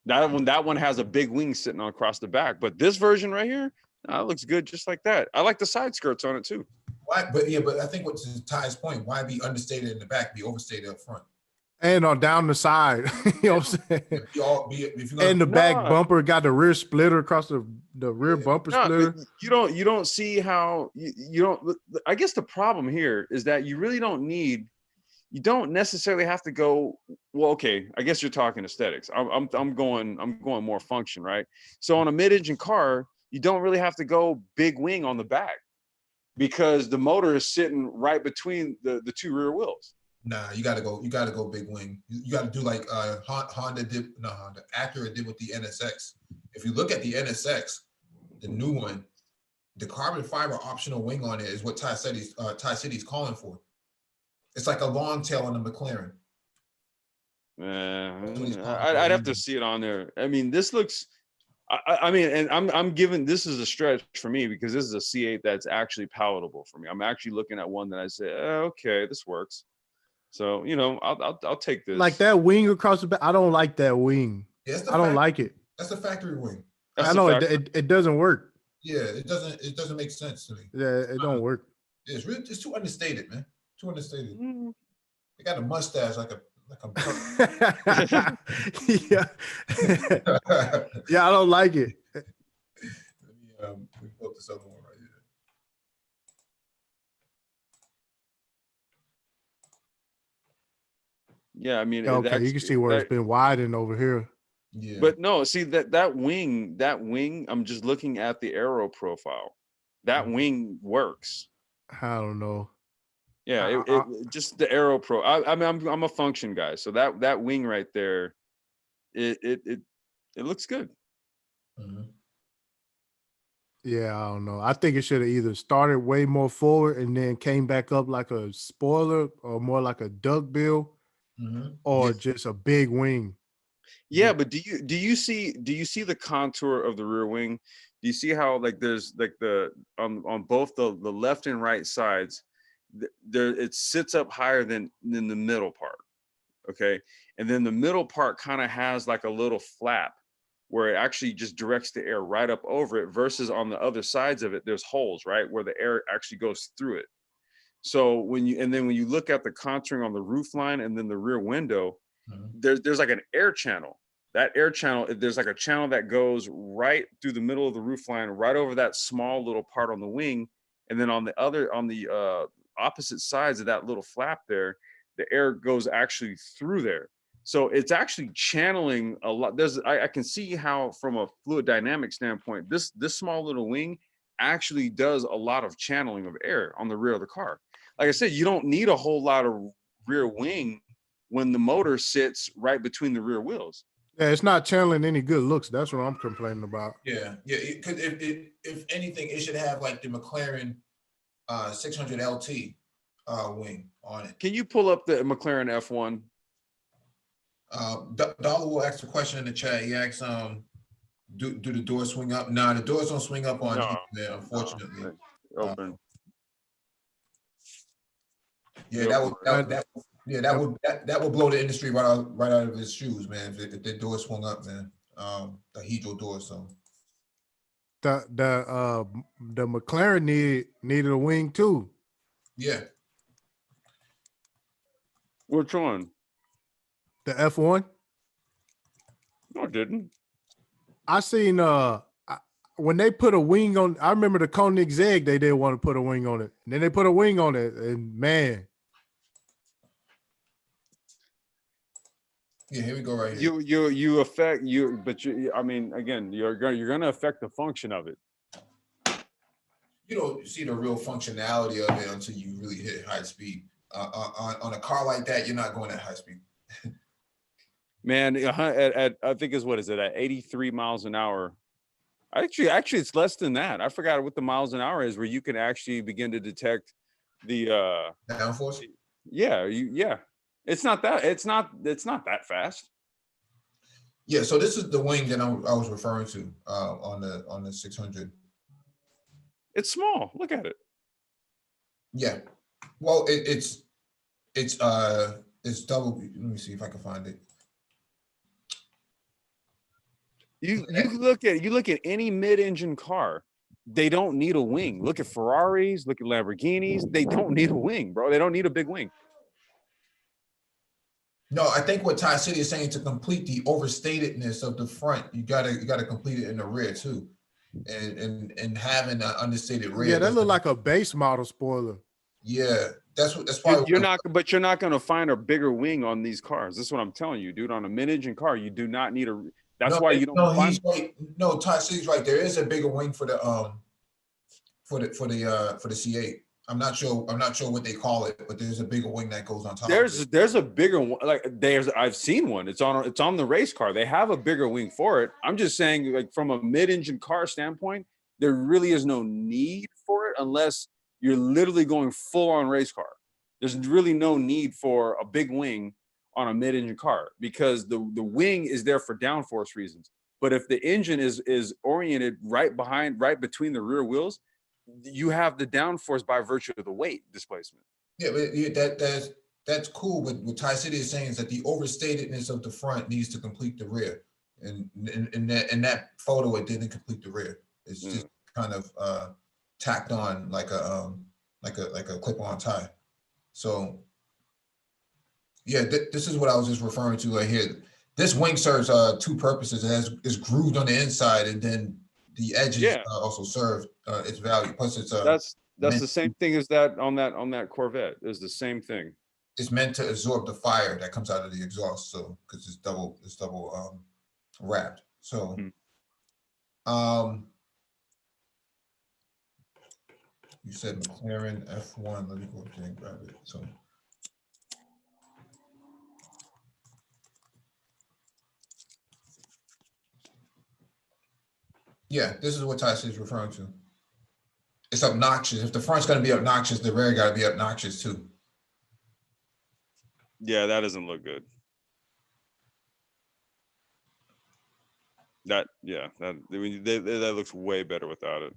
That one has a big wing sitting across the back, but this version right here, looks good just like that. I like the side skirts on it too. Why? But I think what's to Ty's point, why be understated in the back, be overstated up front? And on down the side, you know what I'm saying? And the back bumper got the rear splitter across the rear bumper splitter. You don't see how you don't. I guess the problem here is that you really you don't necessarily have to go. Well, okay, I guess you're talking aesthetics. I'm going more function, right? So on a mid-engine car, you don't really have to go big wing on the back because the motor is sitting right between the two rear wheels. Nah, you gotta go big wing. You gotta do like Acura did with the NSX. If you look at the NSX, the new one, the carbon fiber optional wing on it is what Tycity's calling for. It's like a long tail on the McLaren. I'd have to see it on there. I mean, this looks. I mean, and I'm giving this is a stretch for me because this is a C8 that's actually palatable for me. I'm actually looking at one that I say, okay, this works. So, you know, I'll take this. Like that wing across the back. I don't like that wing. Yeah, I don't like it. That's the factory wing. I know it doesn't work. Yeah, it doesn't make sense to me. Yeah, it don't work. It's too understated, man. Too understated. They got a mustache like a yeah. Yeah, I don't like it. Let me pull up this other one right here. Yeah, I mean, okay, you can see where it's been widened over here. Yeah, but no, see that wing. I'm just looking at the aero profile. That wing works. I don't know. Yeah, it just the aero pro. I mean, I'm a function guy, so that wing right there, it looks good. Mm-hmm. Yeah, I don't know. I think it should have either started way more forward and then came back up like a spoiler or more like a duck bill, or just a big wing. Yeah, but do you see the contour of the rear wing? Do you see how like there's like the on both the left and right sides, there it sits up higher than the middle part, okay? And then the middle part kind of has like a little flap where it actually just directs the air right up over it, versus on the other sides of it, there's holes, right, where the air actually goes through it. So when you look at the contouring on the roof line and then the rear window, there's like an air channel. That air channel, there's like a channel that goes right through the middle of the roof line, right over that small little part on the wing, and then on the opposite sides of that little flap there, the air goes actually through there. So it's actually channeling a lot. I can see how, from a fluid dynamic standpoint, this small little wing actually does a lot of channeling of air on the rear of the car. Like I said, you don't need a whole lot of rear wing when the motor sits right between the rear wheels. Yeah, it's not channeling any good looks. That's what I'm complaining about. Yeah. Because if anything, it should have like the McLaren 600 LT wing on it. Can you pull up the McLaren F1? Dollar will ask a question in the chat. He asks, do the doors swing up? Nah, the doors don't swing up on these, man, unfortunately. Open. Yeah, that would blow the industry right out of his shoes, man. If the door swung up, man. The hydro door. So the McLaren needed a wing too. Yeah. Which one? The F1. No, it didn't. I seen when they put a wing on. I remember the Koenigsegg, they did want to put a wing on it, and then they put a wing on it, and man. Yeah, here we go right here. You affect you, but I mean, again, you're gonna affect the function of it. You don't see the real functionality of it until you really hit high speed. On a car like that, you're not going at high speed. Man, at I think what is it at 83 miles an hour? Actually, it's less than that. I forgot what the miles an hour is, where you can actually begin to detect the downforce. Yeah. It's not that fast. Yeah, so this is the wing that I was referring to on the 600. It's small. Look at it. Yeah. Well, it's double. Let me see if I can find it. You look at any mid-engine car, they don't need a wing. Look at Ferraris, look at Lamborghinis. They don't need a wing, bro. They don't need a big wing. No, I think what Tycity is saying, to complete the overstatedness of the front, you gotta complete it in the rear too, and having an understated rear. Yeah, that look like a base model spoiler. Yeah, that's probably you're not going to find a bigger wing on these cars. That's what I'm telling you, dude. On a mid-engine car, you do not need a. That's why you don't. No, he's right. No, Tycity's right. There is a bigger wing for the C8. I'm not sure what they call it, but there's a bigger wing that goes on top. There's a bigger one. I've seen one. It's on the race car. They have a bigger wing for it. I'm just saying, like, from a mid-engine car standpoint, there really is no need for it unless you're literally going full on race car. There's really no need for a big wing on a mid-engine car, because the wing is there for downforce reasons. But if the engine is oriented right between the rear wheels, you have the downforce by virtue of the weight displacement. Yeah, but that's cool. But what Tycity is saying is that the overstatedness of the front needs to complete the rear, and in that photo, it didn't complete the rear. It's just kind of tacked on like a clip-on tie. So yeah, this is what I was just referring to right here. This wing serves two purposes. It's grooved on the inside, and then the edges also serve its value. Plus, it's that's the same thing as that on that Corvette. Is the same thing. It's meant to absorb the fire that comes out of the exhaust, so because it's double wrapped. So, you said McLaren F1. Let me go up there and grab it. So. Yeah, this is what Tyson is referring to. It's obnoxious. If the front's going to be obnoxious, the rear got to be obnoxious too. Yeah, that doesn't look good. That looks way better without it.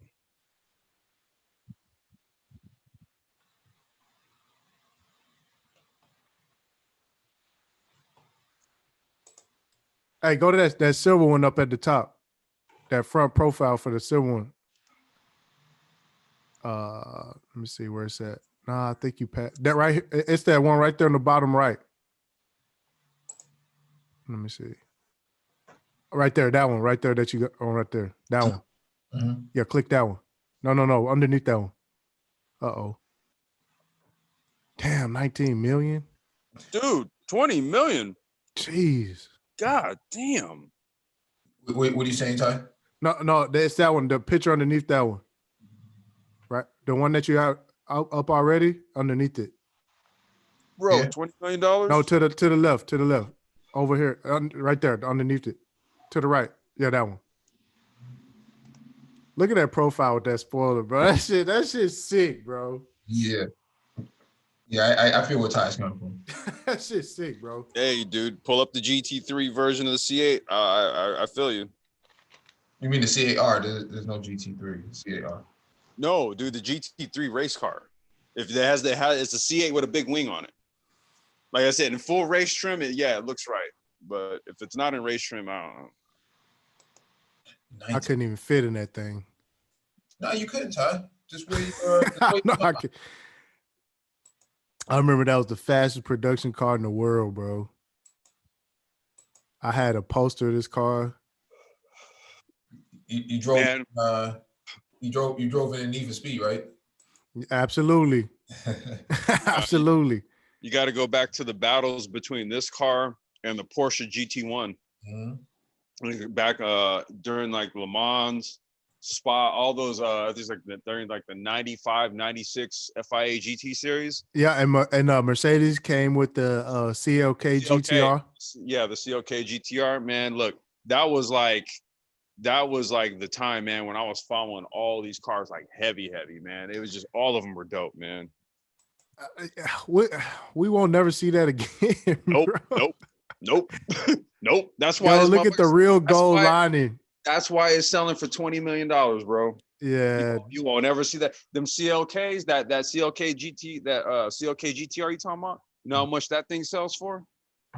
Hey, go to that silver one up at the top. That front profile for the silver one. Let me see where it's at. Nah, I think you passed that right here. It's that one right there on the bottom right. Let me see. Right there, that one right there that you got on right there. That one. Mm-hmm. Yeah, click that one. No, underneath that one. Uh-oh. Damn, 19 million. Dude, 20 million. Jeez. God damn. What are you saying, Ty? No, that's that one. The picture underneath that one. Right? The one that you have up already underneath it. Bro, Yeah. $20 million? No, to the left. Over here. Right there, underneath it. To the right. Yeah, that one. Look at that profile with that spoiler, bro. That shit's sick, bro. Yeah. Yeah, I feel where Ty's coming from. That shit's sick, bro. Hey, dude, pull up the GT3 version of the C8. I feel you. You mean the C8R? There's no GT3 C8R. No, dude, the GT3 race car. If it has it's a C8 with a big wing on it. Like I said, in full race trim, it looks right. But if it's not in race trim, I don't know. I couldn't even fit in that thing. No, you couldn't, Ty. Just where you No, I remember that was the fastest production car in the world, bro. I had a poster of this car. You drove. Man. You drove it in Need for Speed, right? Absolutely. Absolutely. You got to go back to the battles between this car and the Porsche GT1. Mm-hmm. Back during like Le Mans, Spa, all those things like during like the 95, 96 FIA GT series. Yeah, and Mercedes came with the CLK GTR. Yeah, the CLK GTR, man. Look, that was like the time, man, when I was following all these cars like heavy, man. It was just all of them were dope, man. We won't never see that again. Nope. Nope. That's why. Yo, look at the real gold lining. That's why it's selling for $20 million, bro. Yeah. You won't ever see that. Them CLKs, that CLK GT, that CLK GTR you talking about? You know how much that thing sells for?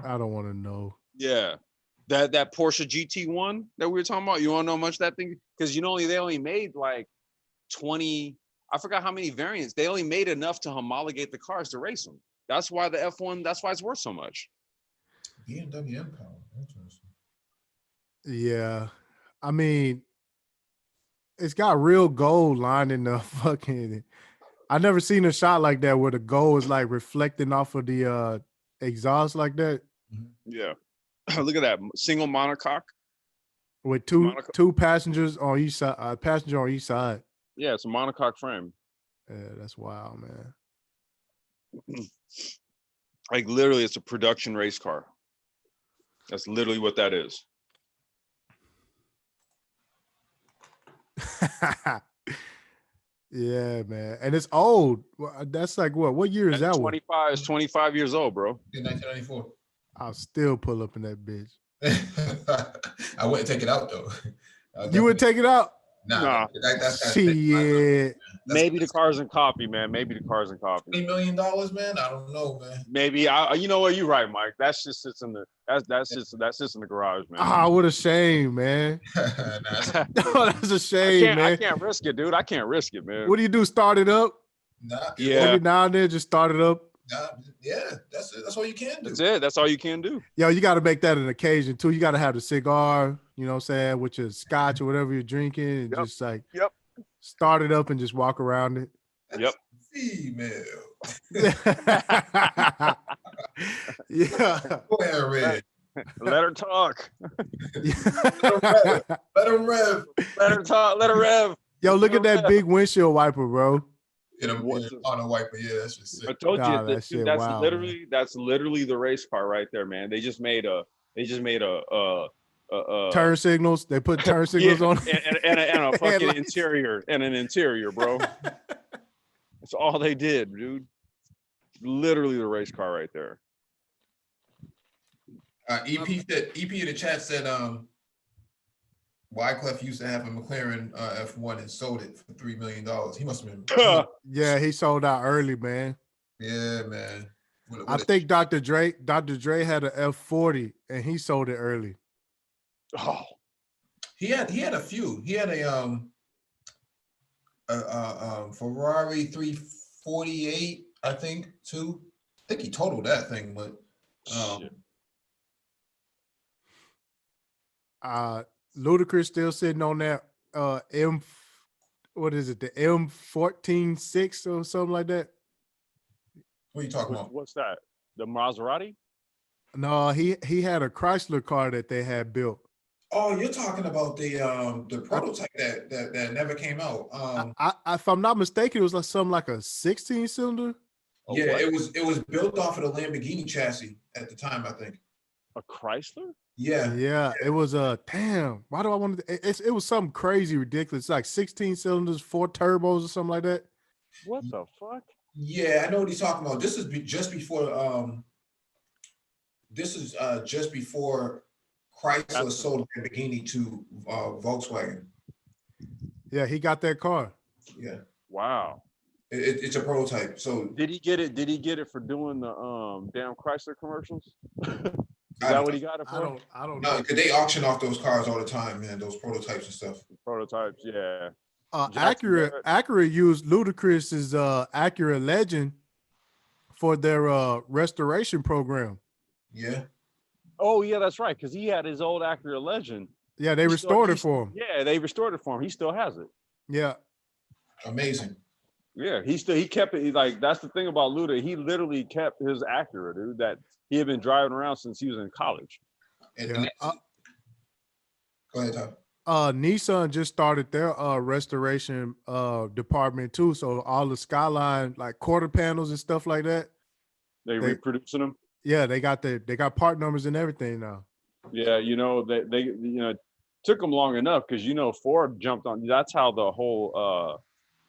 I don't want to know. Yeah. That Porsche GT1 that we were talking about, you want to know how much that thing? Because they only made like 20. I forgot how many variants. They only made enough to homologate the cars to race them. That's why the F1. That's why it's worth so much. BMW M-Power. Interesting. Yeah, I mean, it's got real gold lining the fucking. I never seen a shot like that where the gold is like reflecting off of the exhaust like that. Yeah. Look at that single monocoque with two passengers on each side. Passenger on each side. Yeah, it's a monocoque frame. Yeah, that's wild, man. Like literally, it's a production race car. That's literally what that is. Yeah, man, and it's old. That's like what? What year is that? 25. It's 25 years old, bro. In 1994. I'll still pull up in that bitch. I wouldn't take it out though. You would take it out? Nah. That's shit. Maybe the cars and coffee, man. Maybe the cars and coffee. $20 million, man. I don't know, man. Maybe you know what? You're right, Mike. That just sits in the that sits in the garage, man. Ah, what a shame, man. That's a shame, man. I can't risk it, dude. I can't risk it, man. What do you do? Start it up? Nah, yeah. Every now and then, just start it up. Yeah, that's all you can do. That's it. That's all you can do. Yo, you got to make that an occasion too. You got to have the cigar, you know what I'm saying, with your scotch or whatever you're drinking, and just like start it up and just walk around it. That's female. Yeah. Go ahead, Red. Let her talk. Let her rev. Let her talk. Let her rev. Yo, look at that big windshield wiper, bro. On a wiper, yeah, that's just sick. I told you that shit, that's wow, that's literally the race car right there, man. They just made a turn signals. They put turn signals on and a fucking interior and an interior, bro. That's all they did, dude. Literally the race car right there. EP in the chat said Wyclef used to have a McLaren F1 and sold it for $3 million. He must have been. Yeah, he sold out early, man. Yeah, man. I think Dr. Dre had an F40 and he sold it early. Oh, he had a few. He had a Ferrari 348, I think, too. I think he totaled that thing, but Ludacris still sitting on that what is it, the M14-6 or something like that? What are you talking about? What's that? The Maserati? No, he had a Chrysler car that they had built. Oh, you're talking about the prototype that never came out. If I'm not mistaken, it was like something like a 16 cylinder. Yeah, what? it was built off of the Lamborghini chassis at the time, I think. A Chrysler? Yeah, Yeah, it was a damn. Why do I want to? It was something crazy, ridiculous, like 16 cylinders, 4 turbos or something like that. What the fuck? yeah, I know what he's talking about. Just before this is just before Chrysler That's- sold Lamborghini to Volkswagen. Yeah, he got that car. Yeah, Wow. it's a prototype. So Did he get it? Did he get it for doing the damn Chrysler commercials? Is I that don't- what he got it for? I don't no, know. because they auction off those cars all the time, man. Those prototypes and stuff. Prototypes, yeah. Jackson Acura used Ludacris's Acura Legend for their restoration program. Yeah, Oh yeah, that's right. Because he had his old Acura Legend. Yeah, they He restored it he's- for him. Yeah, they restored it for him. He still has it. Yeah. amazing. Yeah, he kept it. He's like, that's the thing about Luda. He literally kept his Acura, dude, that he had been driving around since he was in college. And, Yeah. and go ahead, Tom. Nissan just started their restoration department too. So all the Skyline like quarter panels and stuff like that. They reproducing them. Yeah, they got part numbers and everything now. Yeah, they took them long enough because Ford jumped on. That's how the whole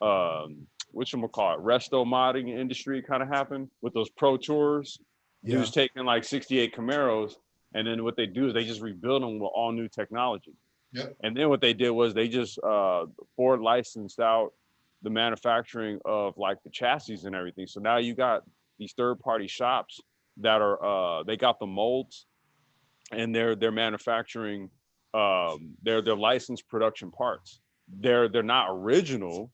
whatchamacallit, resto modding industry kind of happened with those pro tours. Yeah. Dudes taking like 68 Camaros, and then what they do is they just rebuild them with all new technology. Yep. And then what they did was they just Ford licensed out the manufacturing of like the chassis and everything. So now you got these third-party shops that are they got the molds, and they're manufacturing they're licensed production parts. They're not original,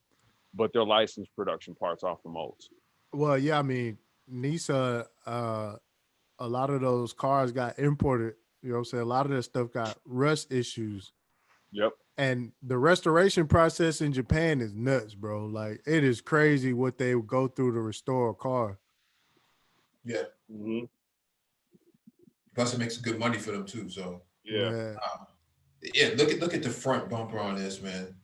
but they're licensed production parts off the molds. Well, yeah, I mean, Nissan, a lot of those cars got imported. You know what I'm saying? A lot of that stuff got rust issues. Yep. And the restoration process in Japan is nuts, bro. Like, it is crazy what they go through to restore a car. Yeah. Mm-hmm. Plus, it makes good money for them too. So Yeah. yeah. Look at the front bumper on this, man.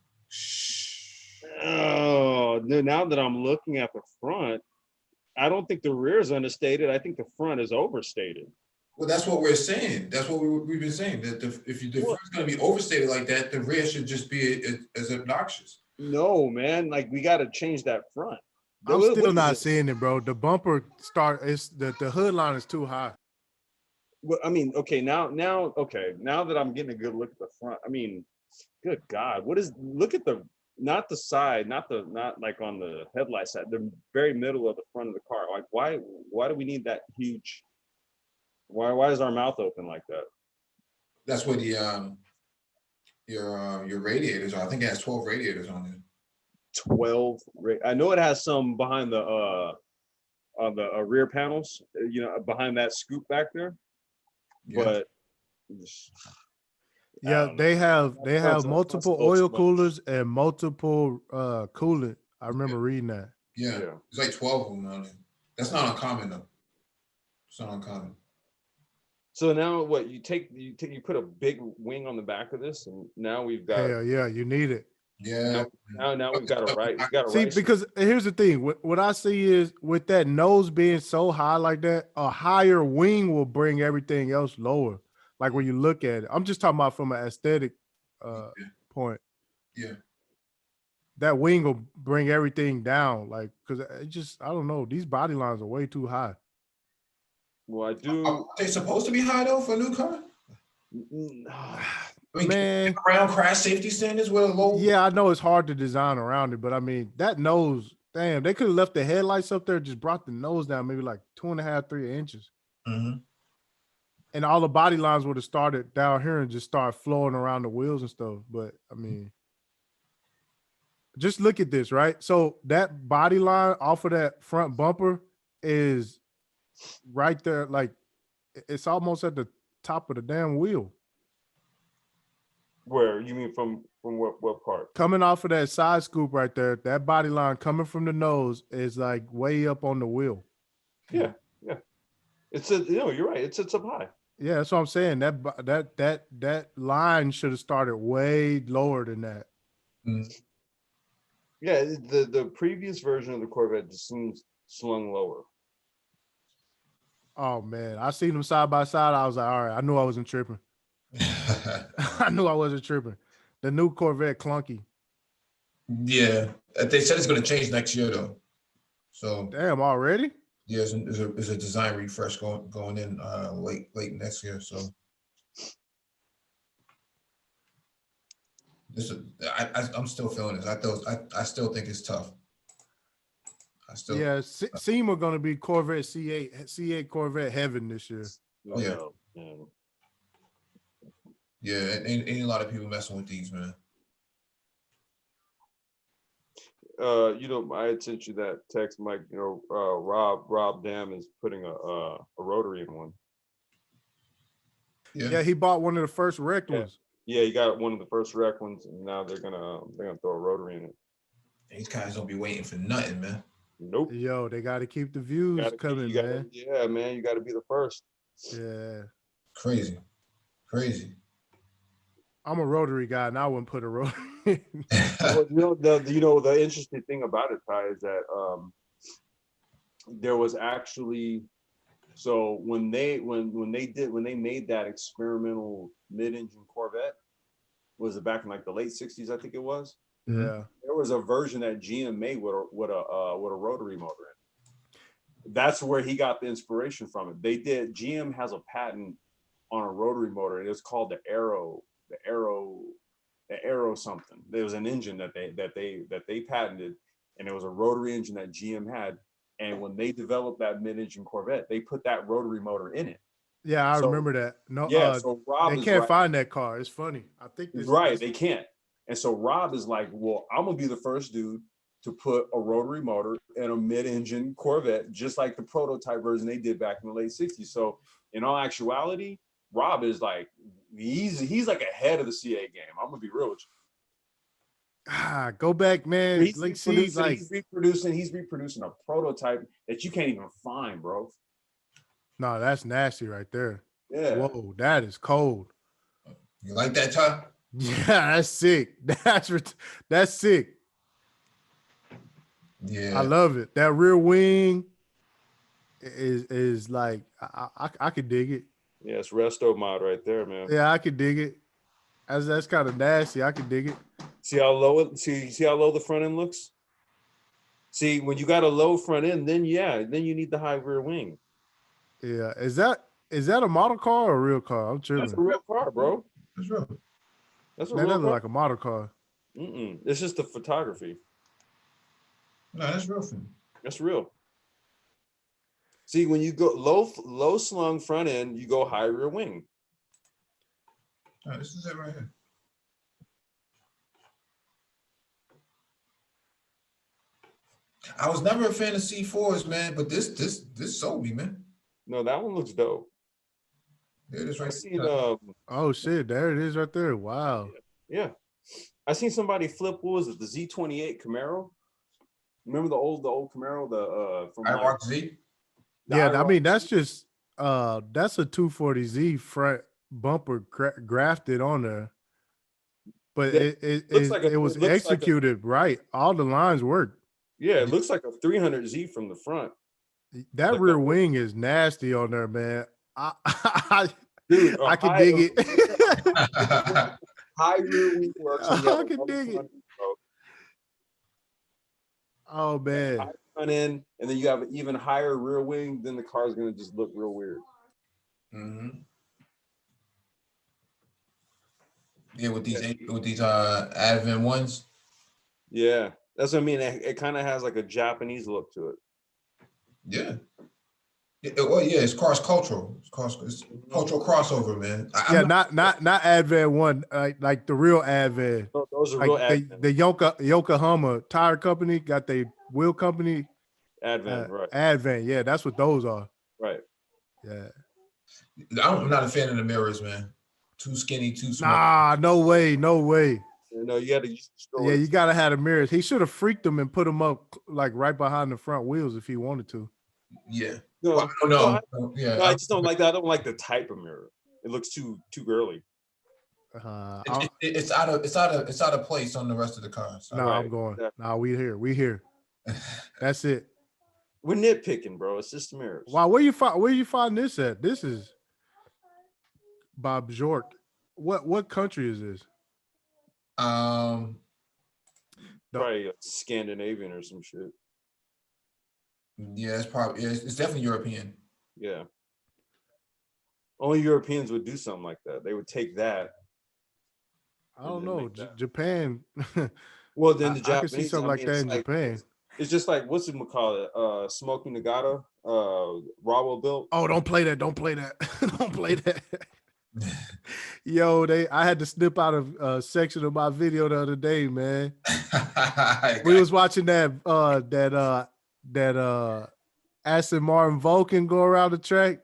Oh, now that I'm looking at the front, I don't think the rear is understated. I think the front is overstated. Well, that's what we're saying. That's what we've been saying. That if the front's going to be overstated like that, the rear should just be as obnoxious. No, man. Like, we got to change that front. I'm still not seeing it, bro. The bumper the hood line is too high. Well, I mean, okay, now that I'm getting a good look at the front, I mean, good God, look at not the side, not like on the headlight side, the very middle of the front of the car. Like, why do we need that huge? Why is our mouth open like that? That's what the your radiators are. I think it has 12 radiators on it. 12. I know it has some behind the on the rear panels, behind that scoop back there. Yeah. But yeah, they have multiple oil coolers and multiple coolant. I remember reading that. Yeah, it's like 12 of them on it. That's not uncommon though. It's not uncommon. So now what you put a big wing on the back of this, and now we've got yeah, you need it. Yeah. Now we've got to write. See, because here's the thing. What I see is with that nose being so high like that, a higher wing will bring everything else lower. Like when you look at it, I'm just talking about from an aesthetic point. Yeah. That wing will bring everything down. Like, because I don't know. These body lines are way too high. Well, I do. Are they supposed to be high though for a new car? I mean, Man, around crash safety standards with a low. Yeah, I know it's hard to design around it, but I mean that nose. Damn, they could have left the headlights up there, just brought the nose down maybe like 2.5, 3 inches. Mm-hmm. And all the body lines would have started down here and just start flowing around the wheels and stuff. But I mean, just look at this, right? So that body line off of that front bumper is right there. Like it's almost at the top of the damn wheel. Where you mean from what part? Coming off of that side scoop right there, that body line coming from the nose is like way up on the wheel. Yeah. It's a, you know, you're right. It sits up high. Yeah, that's what I'm saying. That line should have started way lower than that. Mm. Yeah, the previous version of the Corvette just seems slung lower. Oh man, I seen them side by side. I was like, all right, I knew I wasn't tripping. I knew I wasn't tripping. The new Corvette clunky. Yeah, they said it's going to change next year though. So Damn, already? yeah, there's a design refresh going in late next year. So this is, I'm still feeling this. I still think it's tough. Yeah, SEMA gonna be Corvette C8 Corvette heaven this year. Oh, yeah. No, no. Yeah, ain't a lot of people messing with these, man. You know, I had sent you that text, Mike. You know, Rob Dam is putting a rotary in one. Yeah, he bought one of the first wrecked ones. Yeah, he got one of the first wreck ones, and now they're gonna throw a rotary in it. These guys don't be waiting for nothing, man. Nope. Yo, they got to keep the views coming, man. Yeah, man, you got to be the first. Yeah, Crazy. I'm a rotary guy, and I wouldn't put a rotary in. Well, the interesting thing about it, Ty, is that there was actually, so when they made that experimental mid-engine Corvette, was it back in like the late 60s, I think it was. Yeah, there was a version that GM made with a rotary motor in it. That's where he got the inspiration from it. GM has a patent on a rotary motor, and it's called the Aero something. There was an engine that they patented, and it was a rotary engine that GM had. And when they developed that mid-engine Corvette, they put that rotary motor in it. yeah, I remember that. No, so Rob they can't find that car. It's funny. I think they can't. And so Rob is like, well, I'm gonna be the first dude to put a rotary motor in a mid-engine Corvette, just like the prototype version they did back in the late 60s. So in all actuality, Rob is like, he's like ahead of the CA game. I'm gonna be real with you. Go back, man. He's reproducing a prototype that you can't even find, bro. No, that's nasty right there. Yeah. Whoa, that is cold. You like that, Ty? Yeah, that's sick. That's sick. Yeah, I love it. That rear wing is like I could dig it. Yeah, it's resto mod right there, man. Yeah, I could dig it. That's kind of nasty. I could dig it. See how low the front end looks? See, when you got a low front end, then you need the high rear wing. Yeah, is that a model car or a real car? I'm tripping. That's a real car, bro. that's real. That's a Man, real that look car. like a model car. It's just the photography. No, that's real for me. That's real. See, when you go low slung front end, you go high rear wing. No, this is it right here. I was never a fan of C4s, man, but this sold me, man. No, that one looks dope. There it is right I seen Oh shit, there it is right there. Wow. yeah. I seen somebody flip, what was it, the Z28 Camaro? Remember the old Camaro, from IROC Z? Yeah, I IROC mean that's just that's a 240Z front bumper grafted on there. But it was executed right. All the lines worked. Yeah, it looks like a 300Z from the front. That rear wing is nasty on there, man. Dude, I can dig it. High rear wing works. I can dig it. Oh man. High front end, and then you have an even higher rear wing, then the car's gonna just look real weird. Mm-hmm. Yeah, with these Advent ones. Yeah, that's what I mean. It kind of has like a Japanese look to it. Yeah. Well, yeah, it's cross-cultural. It's cultural crossover, man. Not Advent one, like the real Advent. No, those are like real Advent. the Yokohama Tire Company got their wheel company. Advent, right? Advent, yeah, that's what those are. Right. Yeah. I'm not a fan of the mirrors, man. Too skinny, too small. Nah, no way. You know, you got to use the Yeah, you gotta have the mirrors. He should have freaked them and put them up like right behind the front wheels if he wanted to. Yeah. No, Well, I don't know. Yeah. no, I just don't like that. I don't like the type of mirror. It looks too girly. It's out of place on the rest of the cars. No, Right, I'm going. exactly. No, we here. That's it. We're nitpicking, bro. It's just the mirrors. Wow, where you find this at? This is Bob Jork. What country is this? Probably Scandinavian or some shit. Yeah, it's definitely European. Yeah. Only Europeans would do something like that. They would take that. I don't And know. make that. Japan. Well, then the I could see Japanese, something like that it's in like, Japan. It's just like, what's it call it? Smoking Nagata, Rawo built. Oh, don't play that. Don't play that. Don't play that. Yo, I had to snip out a section of my video the other day, man. We was watching that Aston Martin Vulcan go around the track.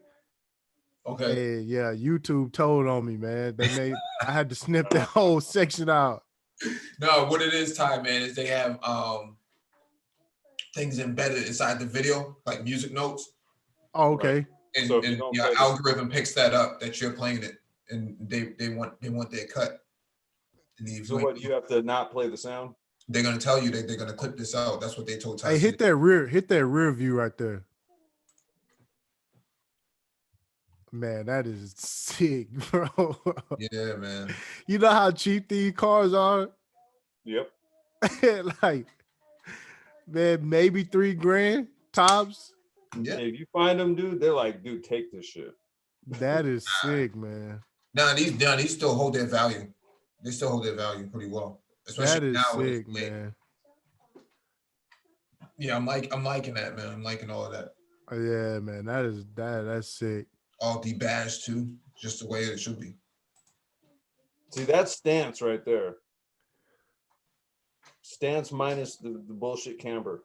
Okay. And yeah, YouTube told on me, man. I had to snip that whole section out. No, what it is, Ty, man, is they have things embedded inside the video, like music notes. Oh, okay. Right. And, So and your algorithm picks that up that you're playing it, and they want their cut. So what, you have to not play the sound? They're gonna tell you that they're gonna clip this out. That's what they told Tycity. Hey, hit that rear view right there. Man, that is sick, bro. Yeah, man. You know how cheap these cars are? Yep. Like, man, maybe $3,000 tops. Yeah. If you find them, dude, they're like, dude, take this shit. That is sick, man. These still hold their value. They still hold their value pretty well. Especially That is now. sick, man. Yeah, I'm liking that, man. I'm liking all of that. Yeah, man. That's sick. All debadged too, just the way it should be. See, that's stance right there. Stance minus the bullshit camber.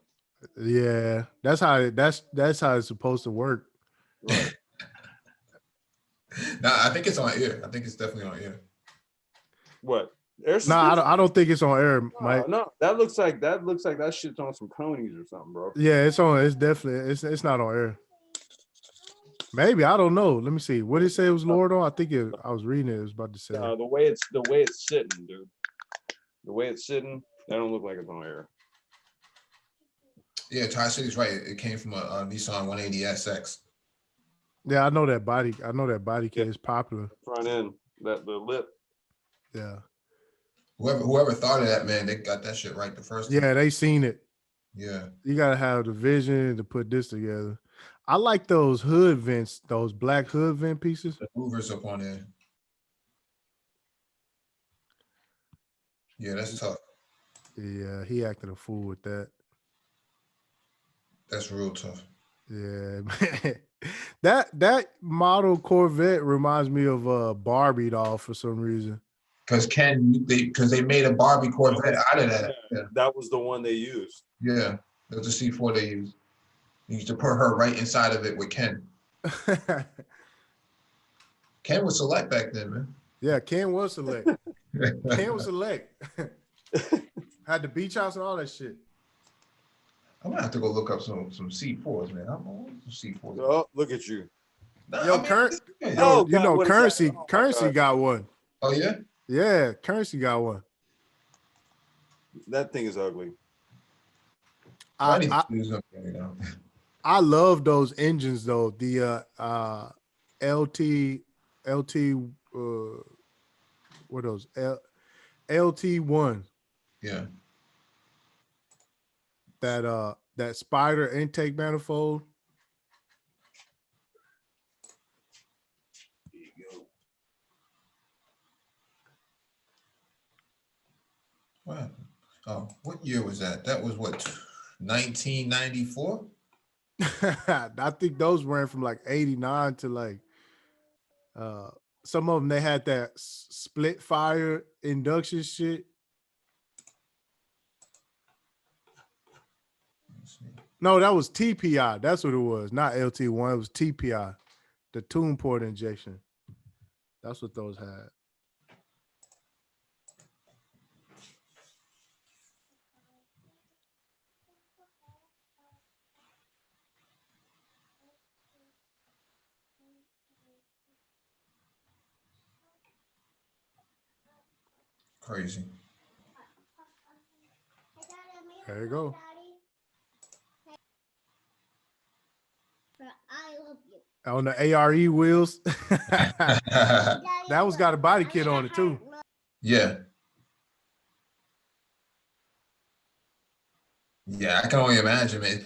Yeah, that's how it's supposed to work. Right. No, I think it's on air. I think it's definitely on air. What? Air No, I don't think it's on air, Mike. No, that looks like that shit's on some ponies or something, bro. Yeah, it's on. It's definitely it's not on air. Maybe, I don't know. Let me see. What did it say it was lowered on? I think I was reading it. It was about to say. The way it's sitting, dude. The way it's sitting, that don't look like it's on air. Yeah, Tycity's right. It came from a Nissan 180SX. Yeah, I know that body. Kit is popular. Front end, the lip. Yeah. Whoever thought of that, man, they got that shit right the first time. Yeah, they seen it. Yeah. You gotta have the vision to put this together. I like those hood vents, those black hood vent pieces. The movers up on there. Yeah, that's tough. Yeah, he acted a fool with that. That's real tough. Yeah, man. That model Corvette reminds me of Barbie doll for some reason. Because they made a Barbie Corvette out of that. Yeah. That was the one they used. Yeah, it was a C4 they used. You used to put her right inside of it with Ken. Ken was select back then, man. Yeah, Ken was select. Ken was select. Had the beach house and all that shit. I'm gonna have to go look up some C4s, man. I'm on some C4s. Oh, look at you. Yo, Currency got one. Oh yeah? Yeah, Currency got one. That thing is ugly. I love those engines though. The LT what are those? LT1. Yeah. That spider intake manifold. There you go. Wow. Oh, what year was that? That was what, 1994? I think those ran from like 89 to like some of them they had that split fire induction shit. No, that was TPI. That's what it was. Not LT1. It was TPI, the tune port injection. That's what those had. Crazy. There you go. On the ARE wheels. That one's got a body kit on it too. Yeah. Yeah, I can only imagine, man.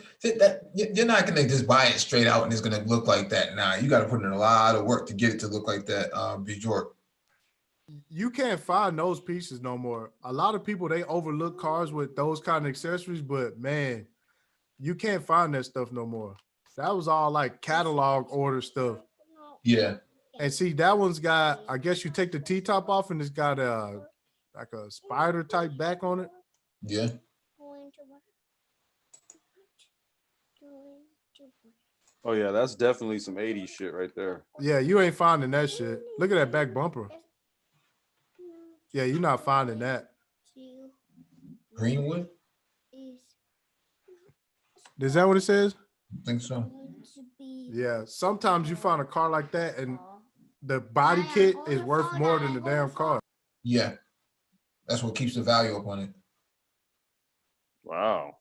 You're not gonna just buy it straight out and it's gonna look like that. Nah, you got to put in a lot of work to get it to look like that. Bjork. You can't find those pieces no more. A lot of people, they overlook cars with those kind of accessories, but man, you can't find that stuff no more. That was all like catalog order stuff. Yeah. And see, that one's got, I guess you take the T-top off and it's got like a spider type back on it. Yeah. Oh yeah, that's definitely some 80s shit right there. Yeah, you ain't finding that shit. Look at that back bumper. Yeah, you're not finding that. Greenwood? Is that what it says? I think so. Yeah, sometimes you find a car like that and the body kit is worth more than the damn car. Yeah. That's what keeps the value up on it. Wow.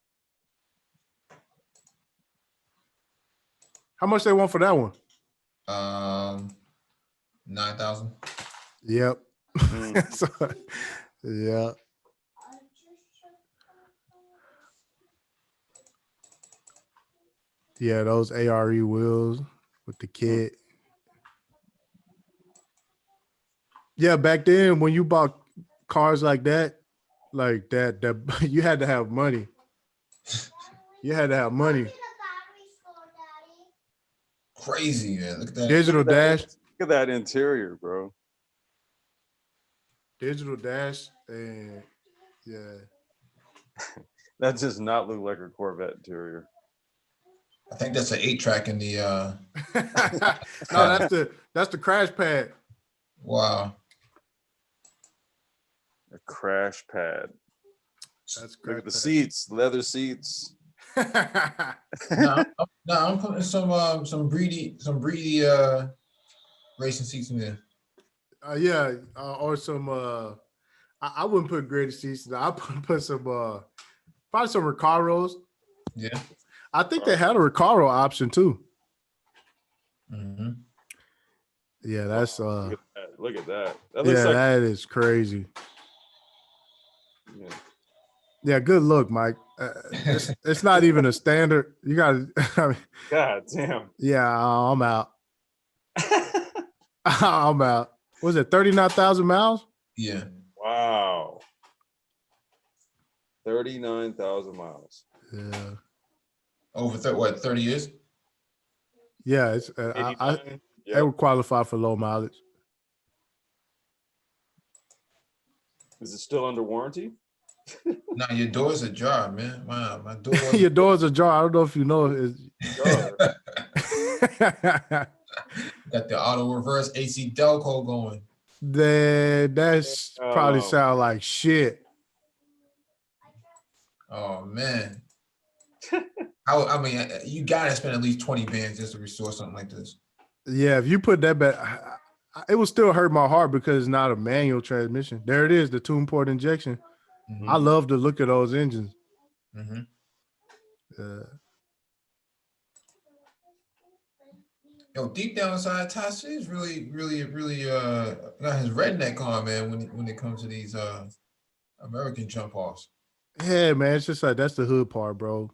How much they want for that one? 9,000. Yep. So, yeah. Yeah, those ARE wheels with the kit. Yeah, back then when you bought cars like that you had to have money. You had to have money. Crazy, man. Look at that. Digital dash. Look at that interior, bro. Digital dash and yeah. That does not look like a Corvette interior. I think that's an 8-track in the No, that's the crash pad. wow. A crash pad. That's Look at the seats, leather seats. No, I'm putting some breedy racing seats in there. Yeah, or some I wouldn't put graded seats. I put some probably some Recaros. Yeah. I think they had a Recaro option too. Mm-hmm. Yeah, that's Look at that. That yeah, looks like that is crazy. yeah. Yeah, good look, Mike. It's not even a standard. You got I mean, God damn. yeah, I'm out. I'm out. Was it 39,000 miles? Yeah. Wow. 39,000 miles. Yeah. Over 30 years? Yeah, it's Yep. they would qualify for low mileage. Is it still under warranty? No, your doors ajar, man. My door. Your doors ajar. I don't know if you know. Sure. Got the auto reverse AC Delco going. That's probably Oh. sound like shit. Oh man. I mean, you gotta spend at least 20 bands just to restore something like this. Yeah, if you put that back, it would still hurt my heart because it's not a manual transmission. There it is, the tune port injection. Mm-hmm. I love to look at those engines. Mm-hmm. Yo, deep down inside, Tycity is really got his redneck on, man, when it comes to these American jump offs. Yeah, man, it's just like that's the hood part, bro.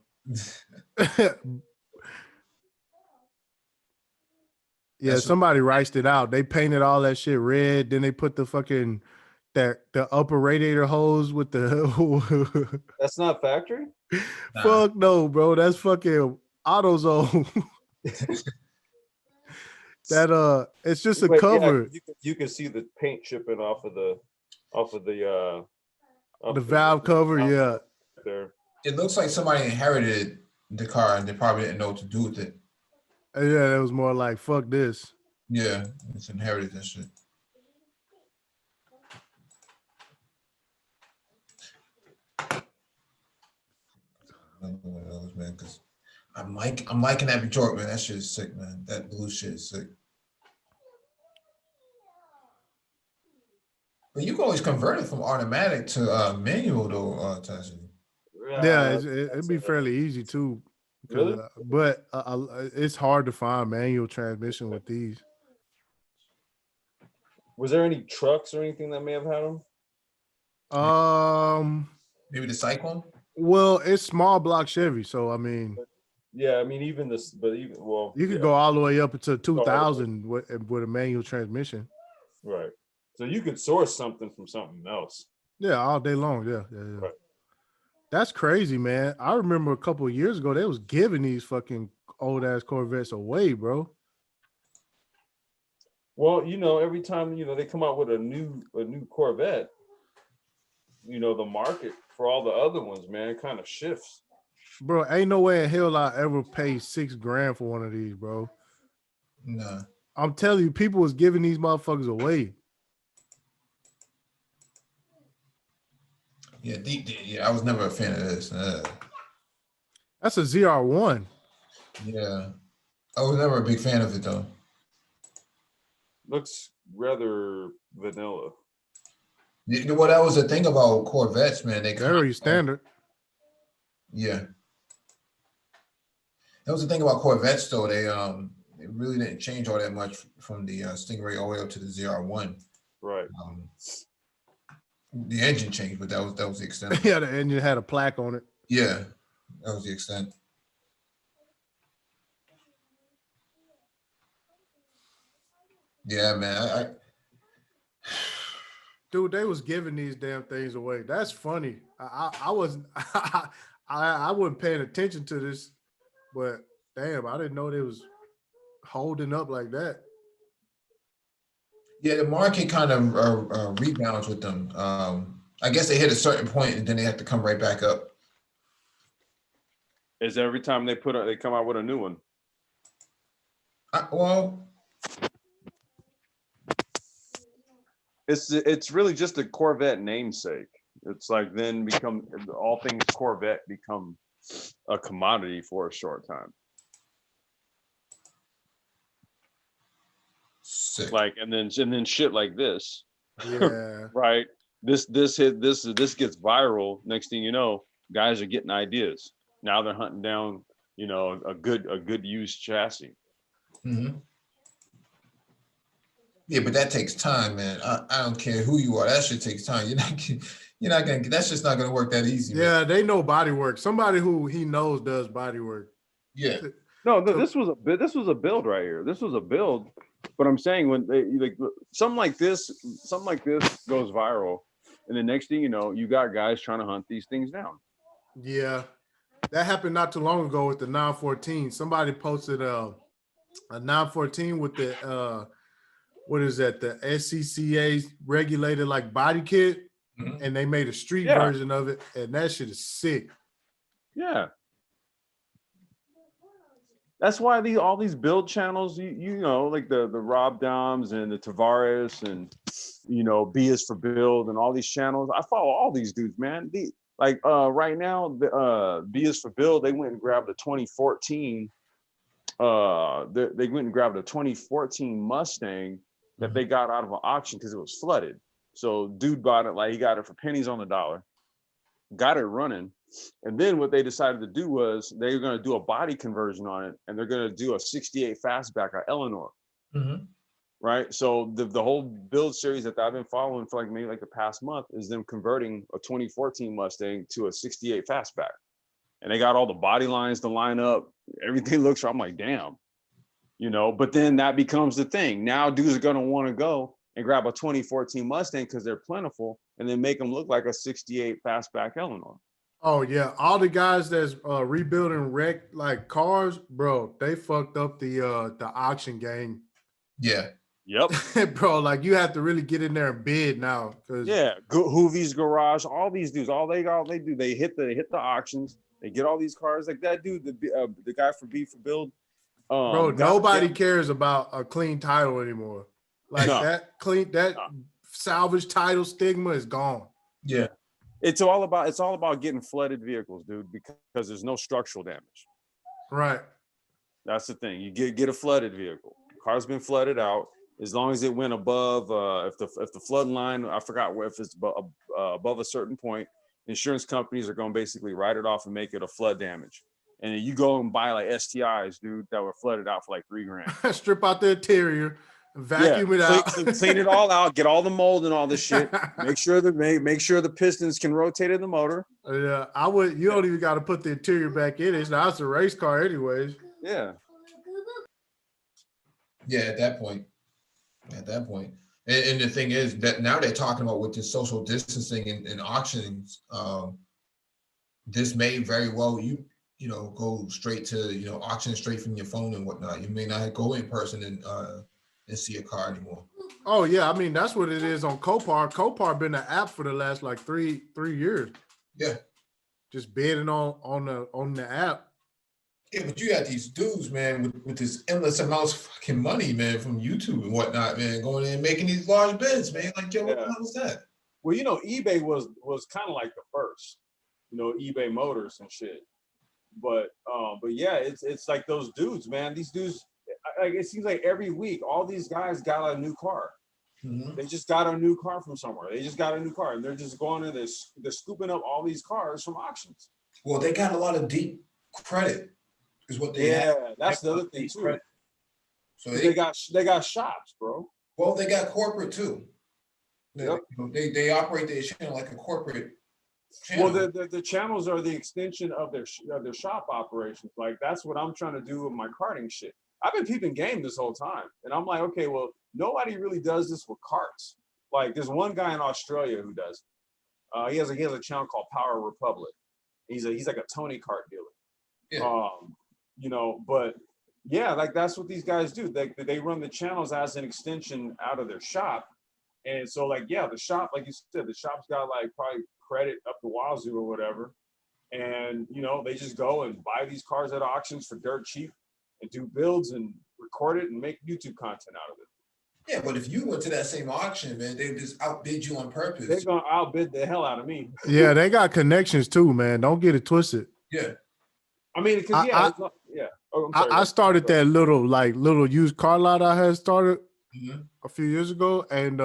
Yeah, That's somebody riced it out. They painted all that shit red. Then they put the fucking the upper radiator hose with the That's not factory? Nah. fuck no, bro. That's fucking AutoZone. That it's just a Wait, cover. Yeah, you can see the paint chipping off of the The valve cover, yeah. There. It looks like somebody inherited the car and they probably didn't know what to do with it. Yeah, it was more like fuck this. Yeah, it's inherited and shit. Another one of those, man, because I'm liking that Bjork, man. That shit is sick, man. That blue shit is sick. But you can always convert it from automatic to manual though, Tycity. Yeah, it'd be fairly easy too. Really? But it's hard to find manual transmission with these. Was there any trucks or anything that may have had them? Maybe the Cyclone. Well, it's small block Chevy, so I mean, Yeah, I mean, even this, but even, well, you could yeah, go all the way up into 2000 with a manual transmission. right. So you could source something from something else. Yeah, all day long. Yeah. Right. That's crazy, man. I remember a couple of years ago they was giving these fucking old ass Corvettes away, bro. Well, every time they come out with a new Corvette, the market for all the other ones, man, kind of shifts. Bro, ain't no way in hell I ever pay $6,000 for one of these, bro. Nah. I'm telling you, people was giving these motherfuckers away. Yeah, I was never a fan of this. That's a ZR1. Yeah, I was never a big fan of it though. Looks rather vanilla. Well, that was the thing about Corvettes, man. They Very standard. Yeah. That was the thing about Corvettes, though. They really didn't change all that much from the Stingray all the way up to the ZR1. Right. The engine changed, but that was the extent. Yeah, the engine had a plaque on it. Yeah, that was the extent. Yeah, man. Dude, they was giving these damn things away. That's funny. I wasn't I wasn't paying attention to this, but damn, I didn't know they was holding up like that. Yeah, the market kind of rebounds with them. I guess they hit a certain point and then they have to come right back up. Is every time they come out with a new one? Well, it's really just a Corvette namesake. It's like then all things Corvette become a commodity for a short time. sick. Like and then shit like this. Yeah. Right. This gets viral. Next thing you know, guys are getting ideas. Now they're hunting down, a good used chassis. Mm-hmm. Yeah, but that takes time, man. I don't care who you are. That shit takes time. You're not gonna. That's just not gonna work that easy. Yeah, man. they know body work. Somebody who he knows does body work. Yeah. No, this was a build right here. This was a build. But I'm saying when they something like this goes viral, and the next thing you know, you got guys trying to hunt these things down. Yeah, that happened not too long ago with the 914. Somebody posted a 914 with the what is that? The SCCA regulated like body kit, Mhm. and they made a street version of it, and that shit is sick. Yeah. That's why all these build channels, like the Rob Doms and the Tavares and B is for Build and all these channels. I follow all these dudes, man. Right now, the B is for Build, they went and grabbed a 2014. They went and grabbed a 2014 Mustang that they got out of an auction because it was flooded. So dude bought it, like he got it for pennies on the dollar, got it running. And then what they decided to do was they were going to do a body conversion on it, and they're going to do a 68 fastback at Eleanor. Mm-hmm. Right. So the whole build series that I've been following for maybe the past month is them converting a 2014 Mustang to a 68 fastback. And they got all the body lines to line up. Everything looks right. I'm like, damn, but then that becomes the thing. Now dudes are going to want to go and grab a 2014 Mustang because they're plentiful and then make them look like a 68 fastback Eleanor. Oh yeah, all the guys that's rebuilding wrecked like cars, bro, they fucked up the auction game. Yeah. Yep. Bro, like you have to really get in there and bid now. Yeah, Hoovie's Garage, all these dudes, all they do, they hit the auctions, they get all these cars. Like that dude, the guy for B for Build. Bro, nobody cares about a clean title anymore. Like that salvage title stigma is gone. Yeah. It's all about getting flooded vehicles, dude, because there's no structural damage. Right. That's the thing. You get a flooded vehicle. Car's been flooded out. as long as it went above, if the flood line, I forgot where, if it's above a certain point, insurance companies are going to basically write it off and make it a flood damage. And then you go and buy like STIs, dude, that were flooded out for like $3,000. Strip out the interior, vacuum it out, clean it all out, get all the mold and all this shit. Make sure the pistons can rotate in the motor. Yeah, I would. You don't even got to put the interior back in it. Now it's a race car, anyways. Yeah. Yeah, at that point. And the thing is that now they're talking about with this social distancing and auctions, this may very well you know go straight to auction straight from your phone and whatnot. You may not go in person and see a car anymore. Oh yeah, I mean that's what it is on Copar. Copar been an app for the last like three years. Yeah, just bidding on the app. Yeah, but you got these dudes, man, with this endless amounts of fucking money, man, from YouTube and whatnot, man, going in and making these large bids, man. Like, yo, what the hell was that? Well, eBay was kind of like the first, eBay Motors and shit. But yeah, it's like those dudes, man. These dudes, like it seems like every week, all these guys got a new car. Mm-hmm. They just got a new car from somewhere. They just got a new car, and they're just going in. They're scooping up all these cars from auctions. Well, they got a lot of deep credit. Is what they have. That's the other thing too. Credit. So they got shops, bro. Well, they got corporate too. Yep. They operate their channel like a corporate channel. Well, the channels are the extension of their shop operations. Like that's what I'm trying to do with my karting shit. I've been peeping game this whole time, and I'm like, okay, well, nobody really does this with karts. Like there's one guy in Australia who does. He has a channel called Power Republic. He's like a Tony kart dealer. Yeah. But yeah, like that's what these guys do. They run the channels as an extension out of their shop. And so like, yeah, the shop, like you said, the shop's got like probably credit up the wazoo or whatever. And, they just go and buy these cars at auctions for dirt cheap and do builds and record it and make YouTube content out of it. Yeah, but if you went to that same auction, man, they just outbid you on purpose. They're going to outbid the hell out of me. Yeah, they got connections too, man. Don't get it twisted. Yeah. I mean, because yeah. Oh, I started that little used car lot I had started a few years ago, and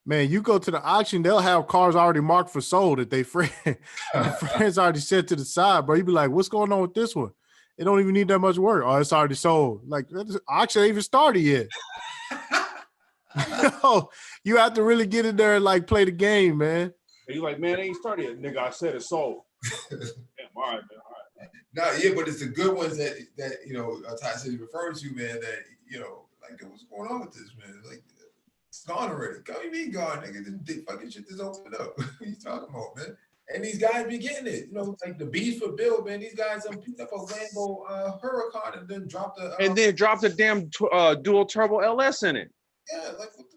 man, you go to the auction, they'll have cars already marked for sold that they friends already set to the side, bro. You be like, what's going on with this one? It don't even need that much work. Oh, it's already sold. Like the auction ain't even started yet. You have to really get in there and like play the game, man. And you like, man, it ain't started yet, nigga. I said it's sold. Damn, all right, man. No, yeah, but it's the good ones that Tycity referred to, man. That like what's going on with this, man? Like it's gone already. What do you mean gone, nigga? This fucking shit just opened up. What are you talking about, man? And these guys be getting it, like the B's for Bill, man. These guys picked up a Lambo Huracan and then dropped a damn dual turbo LS in it. Yeah, like what the?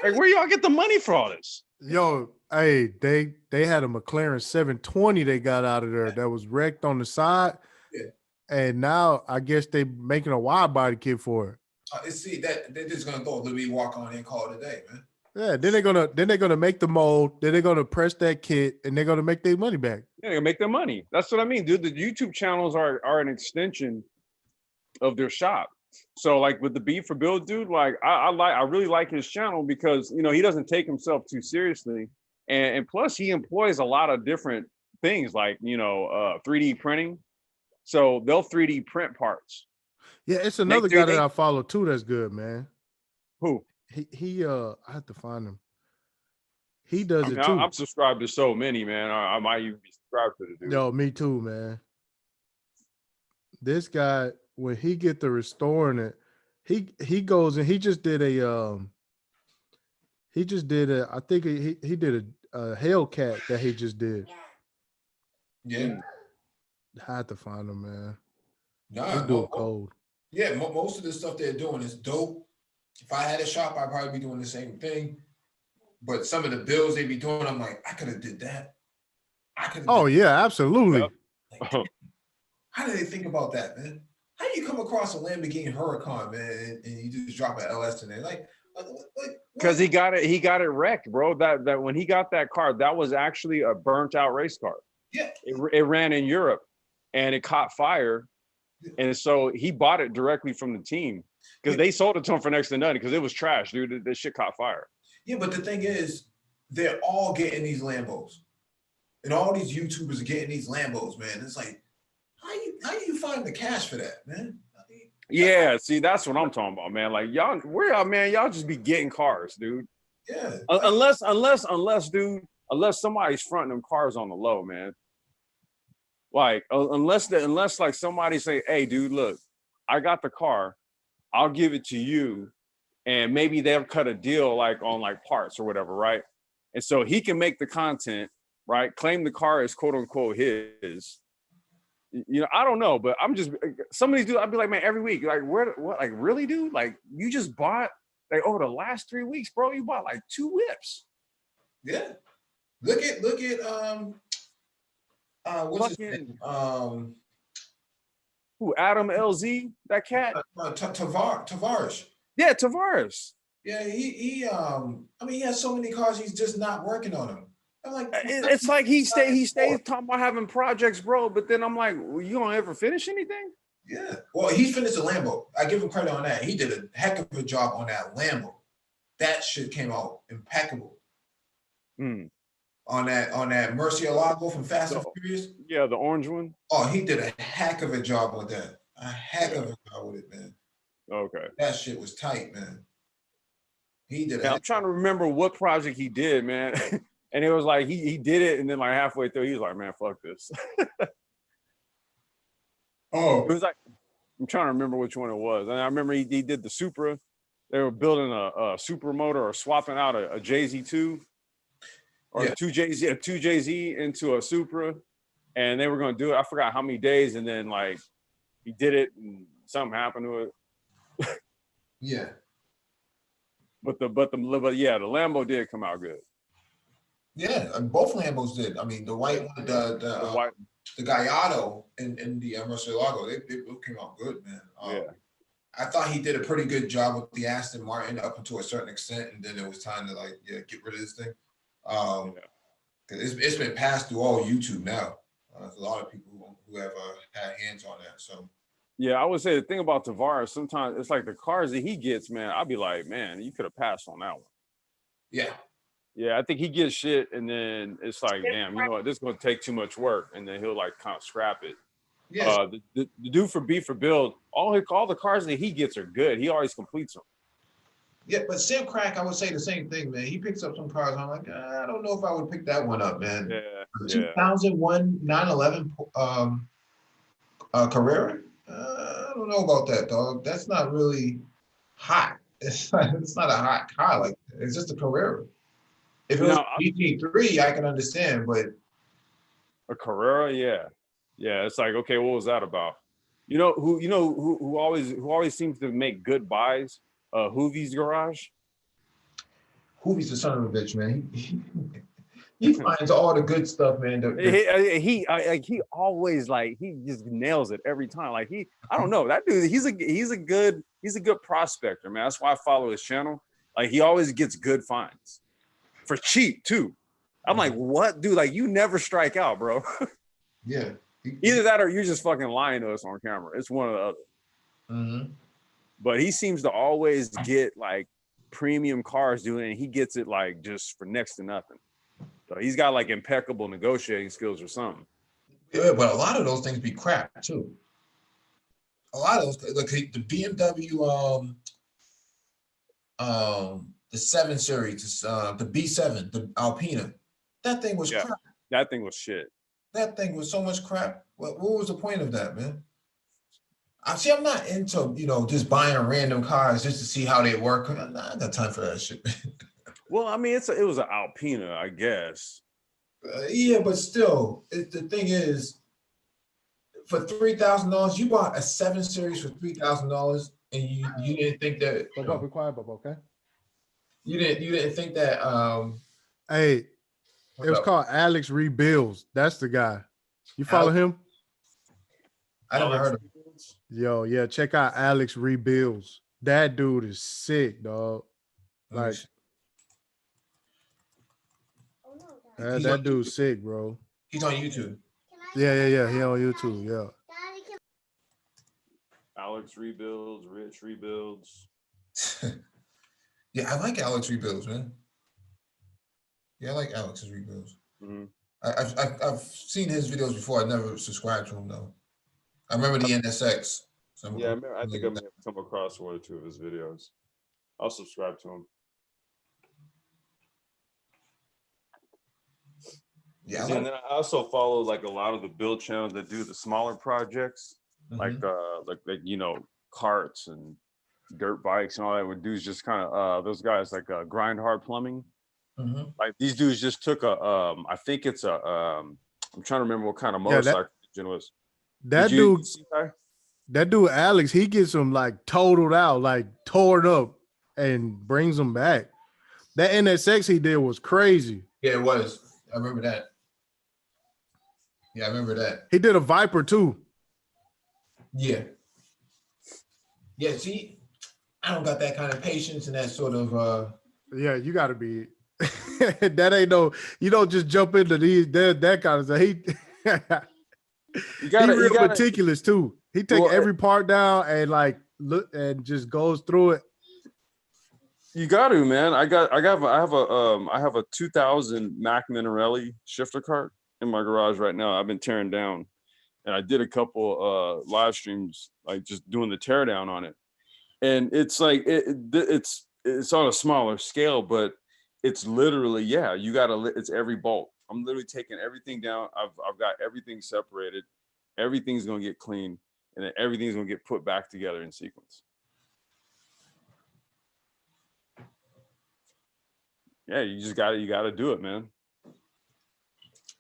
Like where y'all get the money for all this? Yo, hey, they had a McLaren 720 they got out of there that was wrecked on the side. Yeah. And now I guess they making a wide body kit for it. See that they're just gonna throw a little walk on and call it a day, man. Yeah, then they're gonna make the mold, then they're gonna press that kit, and they're gonna make their money back. Yeah, they're gonna make their money. That's what I mean, dude. The YouTube channels are an extension of their shop. So like with the B for Bill dude, like I really like his channel because he doesn't take himself too seriously, and plus he employs a lot of different things like 3D printing. So they'll 3D print parts. Yeah, it's another guy that I follow too that's good, man. Who? He I have to find him. He does it too. I'm subscribed to so many, man. I might even be subscribed to the dude. Yo, me too, man. This guy, when he get to restoring it, he goes and he just did a I think he did a Hellcat that he just did. Yeah. I had to find him, man. Nah, he's doing cold. Yeah, most of the stuff they're doing is dope. If I had a shop, I'd probably be doing the same thing. But some of the bills they be doing, I'm like, I could have did that. Yeah, absolutely. Like, how do they think about that, man? How do you come across a Lamborghini Huracan, man, and you just drop an LS in there? Like, because he got it wrecked, bro. That when he got that car, that was actually a burnt out race car. Yeah. It ran in Europe and it caught fire. And so he bought it directly from the team because they sold it to him for next to nothing because it was trash, dude. This shit caught fire. Yeah, but the thing is, they're all getting these Lambos. And all these YouTubers are getting these Lambos, man. It's like, how you find the cash for that, man? Yeah, see, that's what I'm talking about, man. Like y'all, where y'all, man, y'all just be getting cars, dude. Yeah. Unless, dude, unless somebody's fronting them cars on the low, man. Like, unless like somebody say, hey, dude, look, I got the car, I'll give it to you, and maybe they'll cut a deal like on like parts or whatever, right? And so he can make the content, right? Claim the car is quote unquote his. You know, I don't know, but I'm just some of these dudes. I'd be like, man, every week, like, what, like, really, dude? Like, you just bought like over the last 3 weeks, bro. You bought like 2 whips. Yeah. Look at what's his name? Who? Adam LZ? That cat? Tavares. Yeah, Tavares. Yeah, I mean, he has so many cars. He's just not working on them. I'm like, it's like he stays talking about having projects, bro. But then I'm like, well, you don't ever finish anything? Yeah. Well, he finished a Lambo. I give him credit on that. He did a heck of a job on that Lambo. That shit came out impeccable. On that Murcielago from Fast and Furious. Yeah, the orange one. Oh, he did a heck of a job with that. A heck of a job with it, man. Okay. That shit was tight, man. He did. I'm trying to remember what project he did, man. And it was like he did it, and then like halfway through, he was like, "Man, fuck this." It was like, I'm trying to remember which one it was. And I remember he did the Supra. They were building a Supra motor or swapping out a JZ2 or two JZ into a Supra, and they were going to do it. I forgot how many days, and then like he did it, and something happened to it. Yeah. But the Lambo did come out good. Yeah, both Lambos did. I mean, the white one, the Gallardo and the Murcielago, they both came out good, man. Yeah. I thought he did a pretty good job with the Aston Martin up to a certain extent, and then it was time to get rid of this thing. It's been passed through all YouTube now. There's a lot of people who have had hands on that. So. Yeah, I would say the thing about Tavares, sometimes it's like the cars that he gets, man. I'd be like, man, you could have passed on that one. Yeah. Yeah, I think he gets shit, and then it's like, damn, you know what? This is going to take too much work, and then he'll like kind of scrap it. Yeah. The dude for B for Build, all the cars that he gets are good. He always completes them. Yeah, but Sam Crack, I would say the same thing, man. He picks up some cars. I'm like, I don't know if I would pick that one up, man. Yeah. 2001 911 Carrera. I don't know about that, dog. That's not really hot. It's not a hot car like that. It's just a Carrera. If it was GT3, I can understand, but a Carrera, yeah. It's like, okay, what was that about? You know who always seems to make good buys? Hoovie's Garage. Hoovie's the son of a bitch, man. He finds all the good stuff, man. He always he just nails it every time. Like I don't know, that dude. He's a good prospector, man. That's why I follow his channel. Like he always gets good finds for cheap too. I'm like, what, dude? Like you never strike out, bro. Yeah. Either that or you're just fucking lying to us on camera. It's one or the other. Mm-hmm. But he seems to always get like premium cars, dude, and he gets it like just for next to nothing. So he's got like impeccable negotiating skills or something. Yeah, but a lot of those things be crap too. A lot of those, like the BMW, the 7 Series, the B7, the Alpina, that thing was crap. That thing was shit. That thing was so much crap. What was the point of that, man? I'm not into, just buying random cars just to see how they work. I got time for that shit. Well, I mean, it was an Alpina, I guess. Yeah, but still, the thing is, for $3,000, you bought a 7 Series for $3,000, and you didn't think that. Be quiet, Bob, okay? You didn't think that. Hey, it was called Alex Rebuilds. That's the guy. You follow him? I never heard of him. Yo, yeah, check out Alex Rebuilds. That dude is sick, dog. Like, that dude's sick, bro. He's on YouTube. Yeah. He on YouTube, yeah. Alex rebuilds, Rich rebuilds. Yeah, I like Alex rebuilds, man. Yeah, I like Alex's rebuilds. Mm-hmm. I've seen his videos before. I never subscribed to him though. I remember the NSX. So Yeah, I think I may have come across one or two of his videos. I'll subscribe to him. Yeah, See, and then I also follow like a lot of the build channels that do the smaller projects, like you know, carts and dirt bikes and all that. Where dudes just kind of those guys like Grind Hard Plumbing. Like these dudes just took a I think it's a I'm trying to remember what kind of motorcycle engine was. That dude Alex, he gets them like totaled out, like torn up, and brings them back. That NSX he did was crazy. Yeah, it was. I remember that. Yeah, I remember that. He did a Viper too. Yeah. Yeah, see, I don't got that kind of patience and that sort of Yeah, you gotta be that ain't no, you don't just jump into these that kind of stuff. He real meticulous too. He take every part down and like look and just goes through it. You got to, man. I have a 2000 Mac Minarelli shifter cart in my garage right now. I've been tearing down, and I did a couple live streams, like just doing the tear down on it. And it's like it's on a smaller scale, but it's literally you gotta. It's every bolt. I'm literally taking everything down. I've got everything separated. Everything's gonna get clean, and then everything's gonna get put back together in sequence. Yeah, you gotta do it, man.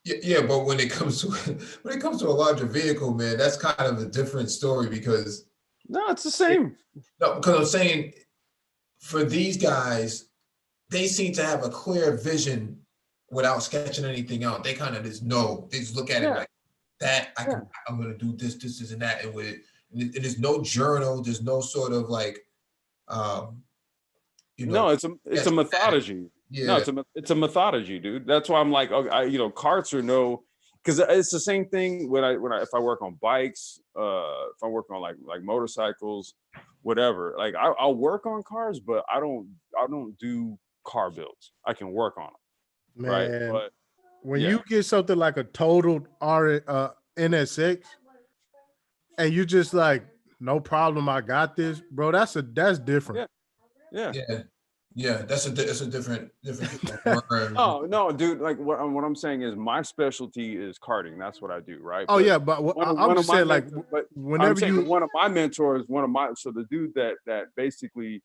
Yeah, but when it comes to a larger vehicle, man, that's kind of a different story because no, it's the same. No, because I'm saying for these guys, they seem to have a clear vision without sketching anything out. They kind of just know. They just look at it like that. I'm gonna do this, and that, and with it. And there's no journal. There's no sort of like, No, it's a methodology. Yeah. No, it's a methodology, dude. That's why I'm like, carts are because it's the same thing when if I work on bikes, if I work on like motorcycles, whatever. Like I'll work on cars, but I don't do car builds. I can work on them, man, right? But when you get something like a totaled NSX, and you just like, no problem, I got this, bro. That's different. Yeah, that's a different. No, dude. Like what I'm saying is my specialty is karting. That's what I do, right? Oh, but but I'm just saying, like, whenever one of my mentors, so the dude that basically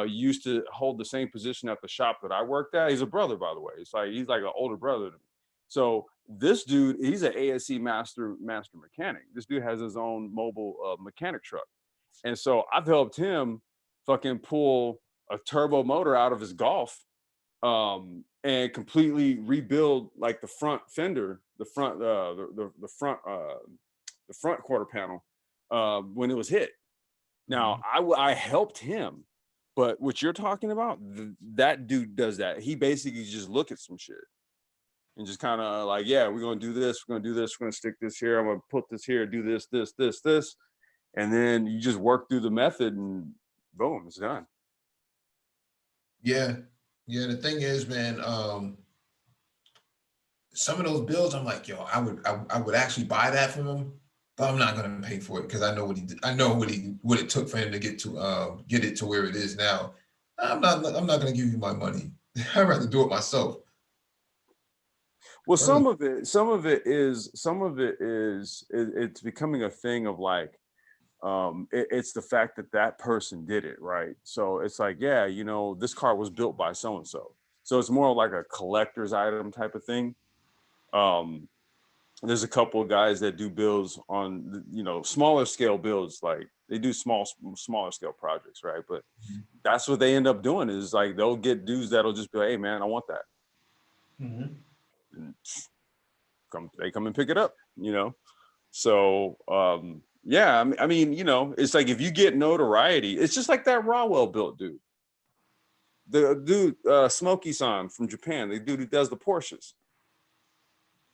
used to hold the same position at the shop that I worked at. He's a brother, by the way. It's like he's like an older brother to me. So this dude, he's an ASE master mechanic. This dude has his own mobile mechanic truck, and so I've helped him fucking pull a turbo motor out of his Golf, and completely rebuild like the front fender, the front quarter panel when it was hit. Now I helped him, but what you're talking about, that dude does that. He basically just look at some shit and just kind of like, we're gonna do this, we're gonna stick this here, I'm gonna put this here, do this, and then you just work through the method and boom, it's done. Yeah. The thing is, man, some of those builds, I'm like, yo, I would actually buy that from him, but I'm not gonna pay for it because I know what he did. I know what it took for him to get it to where it is now. I'm not gonna give you my money. I'd rather do it myself. Well, some of it is it's becoming a thing of like, it's the fact that person did it, right? So it's like, this car was built by so and so. So it's more like a collector's item type of thing. There's a couple of guys that do builds on, smaller scale builds, like they do smaller scale projects, right? But that's what they end up doing is like they'll get dudes that'll just be like, hey man, I want that. And they come and pick it up, So I mean, it's like if you get notoriety, it's just like that Rawwell built dude. The dude, Smokey-san from Japan, the dude who does the Porsches.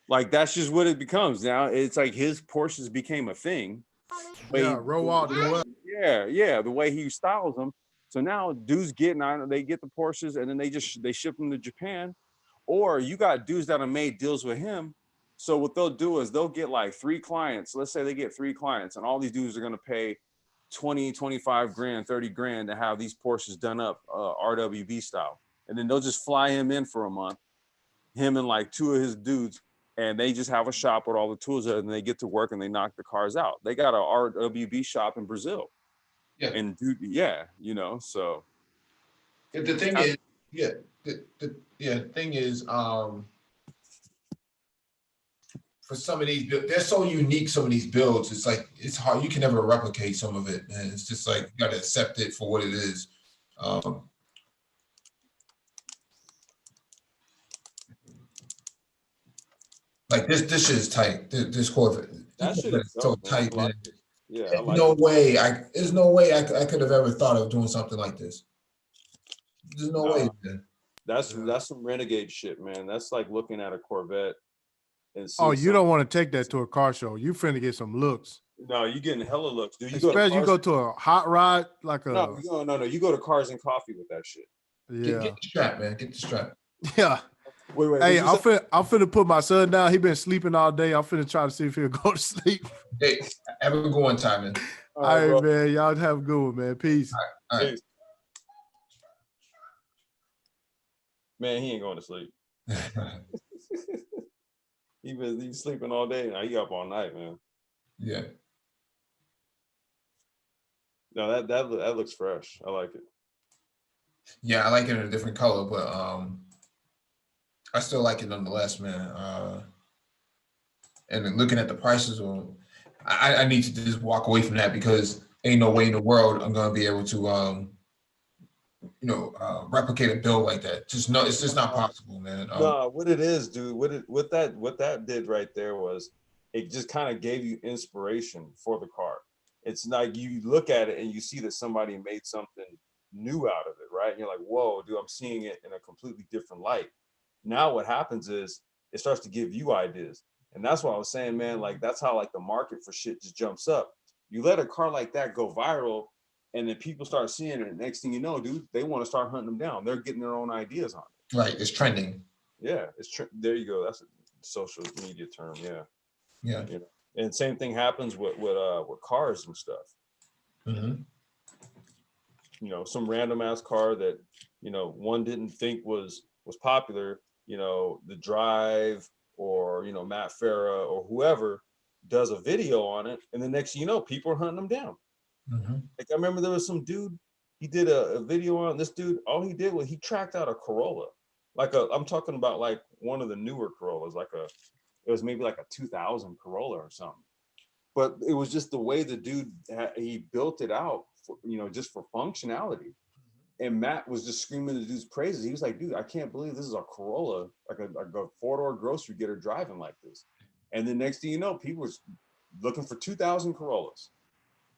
Like that's just what it becomes now. It's like his Porsches became a thing. Roll out. Yeah, the way he styles them. So now dudes they get the Porsches and then they ship them to Japan. Or you got dudes that have made deals with him. So what they'll do is they'll get like 3 clients. Let's say they get 3 clients, and all these dudes are gonna pay 20, 25 grand, 30 grand to have these Porsches done up RWB style. And then they'll just fly him in for a month, him and like 2 of his dudes, and they just have a shop with all the tools there, and they get to work and they knock the cars out. They got a RWB shop in Brazil. Yeah. And dude, yeah, so The thing is, yeah, the thing is, for some of these, they're so unique. Some of these builds, it's like it's hard. You can never replicate some of it, and it's just like you got to accept it for what it is. Like this shit is tight. This Corvette, That shit is so dope, man. tight, I like man. it. Yeah, I There's like no it. way there's no way I could have ever thought of doing something like this. There's no way, man. That's some renegade shit, man. That's like looking at a Corvette and Oh, seeing you don't want to take that to a car show. You finna get some looks. No, you getting hella looks, dude. Especially you go to a hot rod like a no. You go to Cars and Coffee with that shit. yeah. Get the strap, man. Get the strap. Yeah. Wait. Hey, I'm finna put my son down. He been sleeping all day. I'm finna try to see if he'll go to sleep. Hey, have a good one, time, man. All right, man. Y'all have a good one, man. Peace. All right. Peace. Man, he ain't going to sleep. He's sleeping all day. Now he up all night, man. Yeah. No, that looks fresh. I like it. Yeah, I like it in a different color, but I still like it nonetheless, man. And then looking at the prices, I need to just walk away from that because ain't no way in the world I'm gonna be able to replicate a build like that. It's just not possible, man. No, what it is, dude, what that did right there was it just kind of gave you inspiration for the car. It's like you look at it and you see that somebody made something new out of it, right? And you're like, whoa, dude, I'm seeing it in a completely different light. Now what happens is it starts to give you ideas. And that's what I was saying, man, like that's how like the market for shit just jumps up. You let a car like that go viral and then people start seeing it. And next thing you know, dude, they want to start hunting them down. They're getting their own ideas on it. Right, it's trending. Yeah, there you go. That's a social media term. Yeah. Yeah. You know? And same thing happens with cars and stuff. Mm-hmm. You know, some random ass car that, one didn't think was popular, the Drive or, Matt Farah or whoever does a video on it. And the next thing you know, people are hunting them down. Mm-hmm. Like I remember there was some dude, he did a video on this dude. All he did was he tracked out a Corolla. I'm talking about like one of the newer Corollas, it was maybe like a 2000 Corolla or something. But it was just the way the dude, he built it out, for, just for functionality. And Matt was just screaming the dude's praises. He was like, dude, I can't believe this is a Corolla, like a 4-door grocery getter driving like this. And the next thing you know, people were looking for 2000 Corollas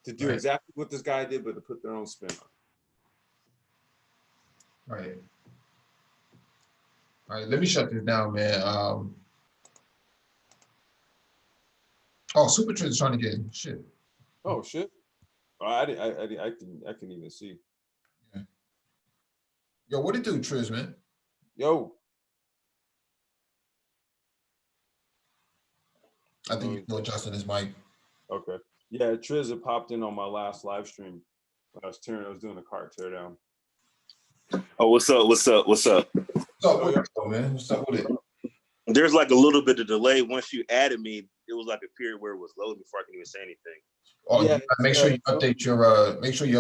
to do exactly what this guy did, but to put their own spin on it. Right. All right, let me shut this down, man. Super Trend's trying to get in. Shit. Oh shit! I can even see. Yeah. Yo, what it do, Triz, man? Yo. I think he's still adjusting his mic. Okay. Yeah, Triz had popped in on my last live stream when I was doing a car tear down. Oh, what's up? What's up with it, man? What's up with it? There's like a little bit of delay. Once you added me, it was like a period where it was loading before I could even say anything. Oh, yeah. Make sure you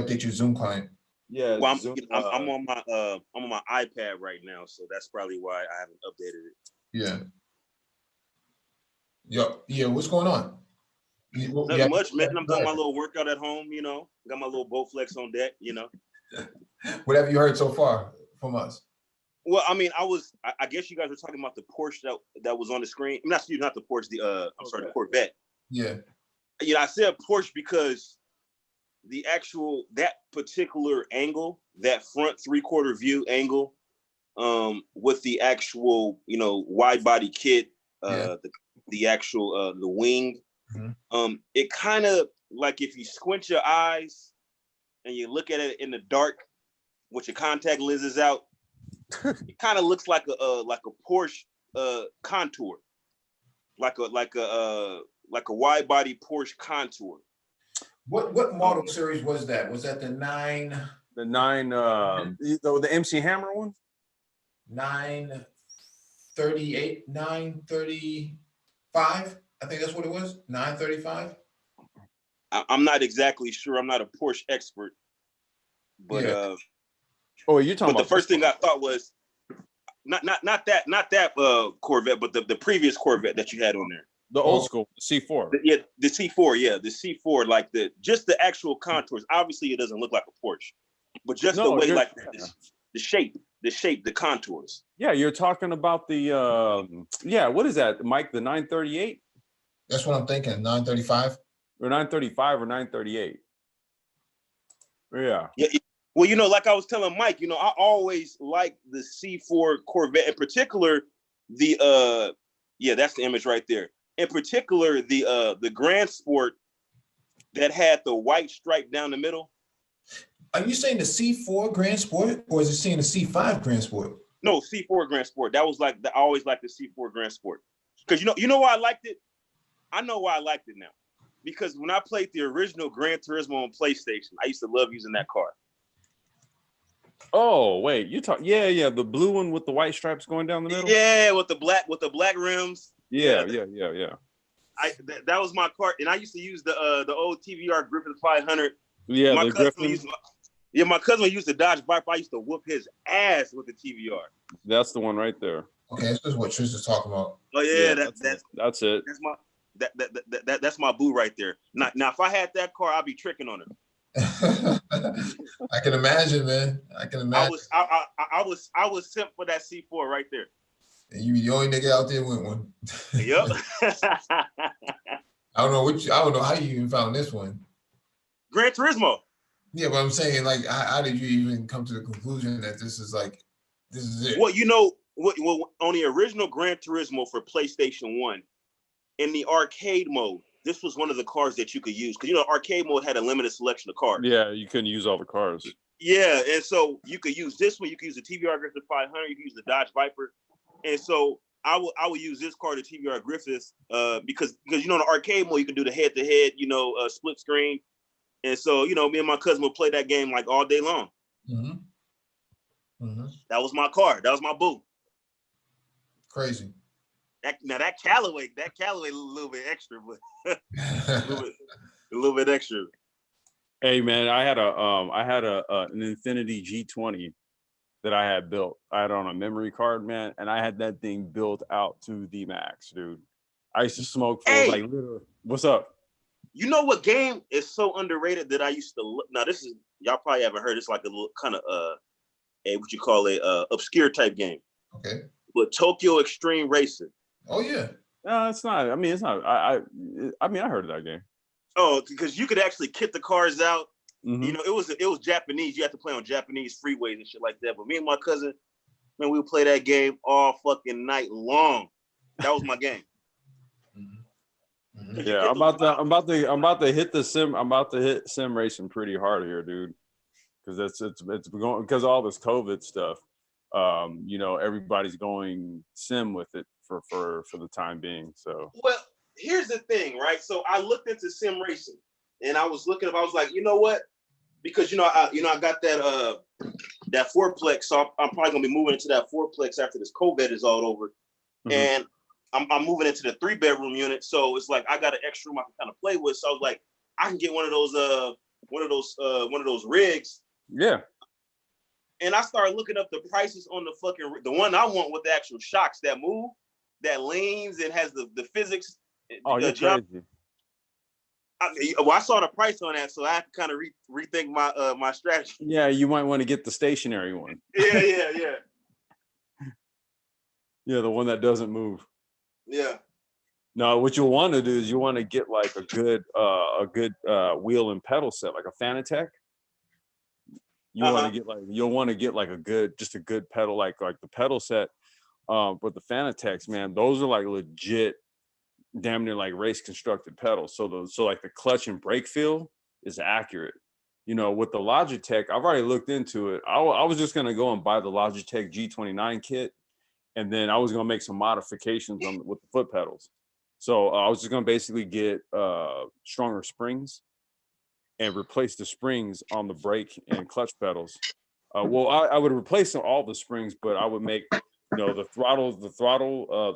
update your Zoom client. Yeah. Well, I'm on my iPad right now, so that's probably why I haven't updated it. Yeah. Yeah. What's going on? Nothing much, man. I'm doing my little workout at home. Got my little Bowflex on deck. What have you heard so far from us? Well, I mean, I guess you guys were talking about the Porsche that was on the screen. Not the Porsche, the Corvette. Yeah. I said Porsche because that particular angle, that front 3/4 view angle, with the actual, wide body kit, the actual the wing, mm-hmm. It kind of like if you squint your eyes, and you look at it in the dark with your contact lenses out, it kind of looks like a Porsche Contour, like a wide body Porsche Contour. What model series was that? Was that the 9? The 9, the MC Hammer one? 938, 935? I think that's what it was. 935. I'm not exactly sure. I'm not a Porsche expert, but Yeah. Oh, you're talking but about the first thing I thought was not that Corvette, but the previous Corvette that you had on there. the old school C4. The C4, the C4, like just the actual contours. Obviously, it doesn't look like a Porsche, but just the way, like the shape, the contours. Yeah, you're talking about the what is that, Mike? The 938 That's what I'm thinking. 935. or 935 or 938? Yeah. Yeah. Well, like I was telling Mike, I always like the C4 Corvette, in particular, that's the image right there. In particular, the Grand Sport that had the white stripe down the middle. Are you saying the C4 Grand Sport, or is it saying the C5 Grand Sport? No, C4 Grand Sport. That was I always liked the C4 Grand Sport. Because you know why I liked it? I know why I liked it now. Because when I played the original Gran Turismo on PlayStation, I used to love using that car. Oh, wait, the blue one with the white stripes going down the middle? Yeah, with the black rims. Yeah. That was my car, and I used to use the old TVR Griffin 500. Yeah, my the cousin Griffin. My cousin used the Dodge Viper. I used to whoop his ass with the TVR. That's the one right there. Okay, this is what Trish is talking about. Oh yeah, that's it. That's my boo right there. Now if I had that car, I'd be tricking on her. I can imagine, man. I can imagine. I was simp for that C4 right there. And you be the only nigga out there with one. Yep. I don't know how you even found this one. Gran Turismo. Yeah, but I'm saying, like, how did you even come to the conclusion that this is it? Well, on the original Gran Turismo for PlayStation 1, in the arcade mode, this was one of the cars that you could use. Because, arcade mode had a limited selection of cars. Yeah, you couldn't use all the cars. Yeah, and so you could use this one. You could use the TVR Griffith 500. You could use the Dodge Viper. And so I would use this car, the TVR Griffiths, because in the arcade mode, you can do the head-to-head, split screen. And so, me and my cousin would play that game like all day long. Mm-hmm. Mm-hmm. That was my car. That was my boo. Crazy. That Callaway a little bit extra, but a little bit extra. Hey man, I had an Infinity G20 that I had built. I had on a memory card, man, and I had that thing built out to the max, dude. I used to smoke for like literally. What's up? You know what game is so underrated that I used to look? Now this is, y'all probably haven't heard. It's like a little kind of what you call obscure type game. Okay. But Tokyo Extreme Racing. Oh yeah. No, it's not. I mean, it's not. I heard of that game. Oh, because you could actually kit the cars out. Mm-hmm. It was Japanese. You had to play on Japanese freeways and shit like that. But me and my cousin, man, we would play that game all fucking night long. That was my game. Mm-hmm. Yeah, I'm about to hit the sim. I'm about to hit sim racing pretty hard here, dude. Because it's going because of all this COVID stuff. Everybody's going sim with it for the time being. So well, here's the thing, right? So I looked into sim racing, and I was like, you know what? Because I got that fourplex, so I'm probably gonna be moving into that fourplex after this COVID is all over, and I'm moving into the 3-bedroom unit. So it's like I got an extra room I can kind of play with. So I was like, I can get one of those rigs. Yeah. And I started looking up the prices on the one I want with the actual shocks that move, that leans and has the physics. Oh, you're crazy. I saw the price on that, so I have to kind of rethink my strategy. Yeah, you might want to get the stationary one. Yeah. Yeah, the one that doesn't move. Yeah. No, what you'll want to do is you want to get like a good wheel and pedal set, like a Fanatec. You'll want to get like a good pedal, like the pedal set. But the Fanatec's, man, those are like legit, damn near like race constructed pedals. So like the clutch and brake feel is accurate. you know, with the Logitech, I've already looked into it. I was just gonna go and buy the Logitech G29 kit, and then I was gonna make some modifications with the foot pedals. So I was just gonna basically get stronger springs and replace the springs on the brake and clutch pedals. Well, I would replace all the springs, but I would make, you know, the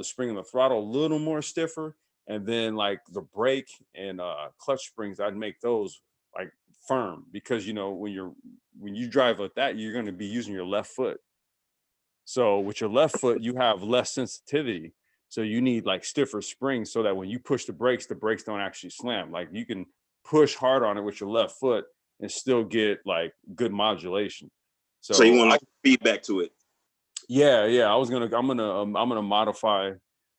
spring and the throttle a little more stiffer, and then like the brake and clutch springs, I'd make those like firm, because you know when you drive like that, you're going to be using your left foot. So with your left foot, you have less sensitivity. So you need like stiffer springs so that when you push the brakes don't actually slam. Like you can push hard on it with your left foot and still get like good modulation. So you So want like feedback to it? yeah, I'm gonna modify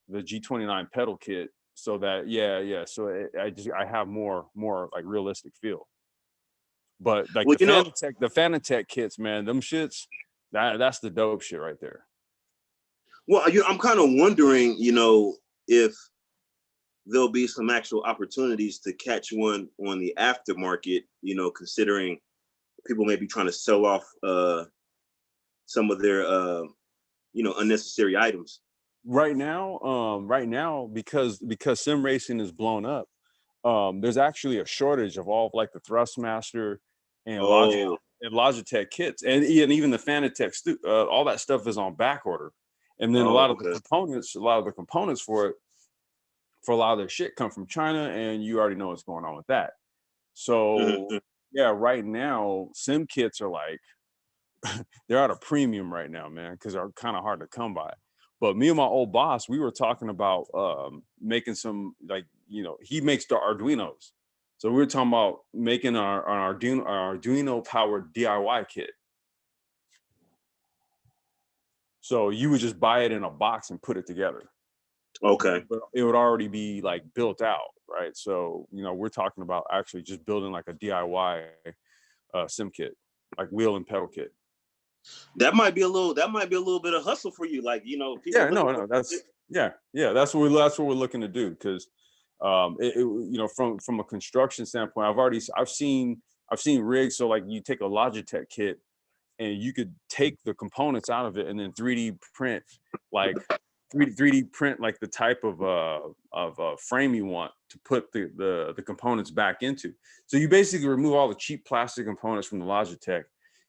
the G29 pedal kit so that so I have more like realistic feel. But like Well, the Fanatec kits, man, them shits, that's the dope shit right there. Well, I'm kind of wondering, you know, if there'll be some actual opportunities to catch one on the aftermarket, you know, considering people may be trying to sell off some of their you know, unnecessary items. Right now, because sim racing is blown up, there's actually a shortage of all of like the Thrustmaster and Logitech kits, and even the Fanatec all that stuff is on back order. And then a lot of the components for it, for a lot of their shit, come from China, and you already know what's going on with that. So yeah, right now sim kits are like they're at a premium right now, man, because they're kind of hard to come by. But me and my old boss, we were talking about making some, like, you know, he makes the Arduinos. So we were talking about making our Arduino powered DIY kit. So you would just buy it in a box and put it together. Okay. But it would already be like built out, right? So, you know, we're talking about actually just building like a DIY sim kit, like wheel and pedal kit. That might be a little bit of hustle for you, like, you know, people. Yeah, no, that's that's what we're looking to do, because you know, from a construction standpoint, I've seen rigs. So like you take a Logitech kit and you could take the components out of it and then 3D print like 3D print like the type of frame you want to put the components back into. So you basically remove all the cheap plastic components from the Logitech.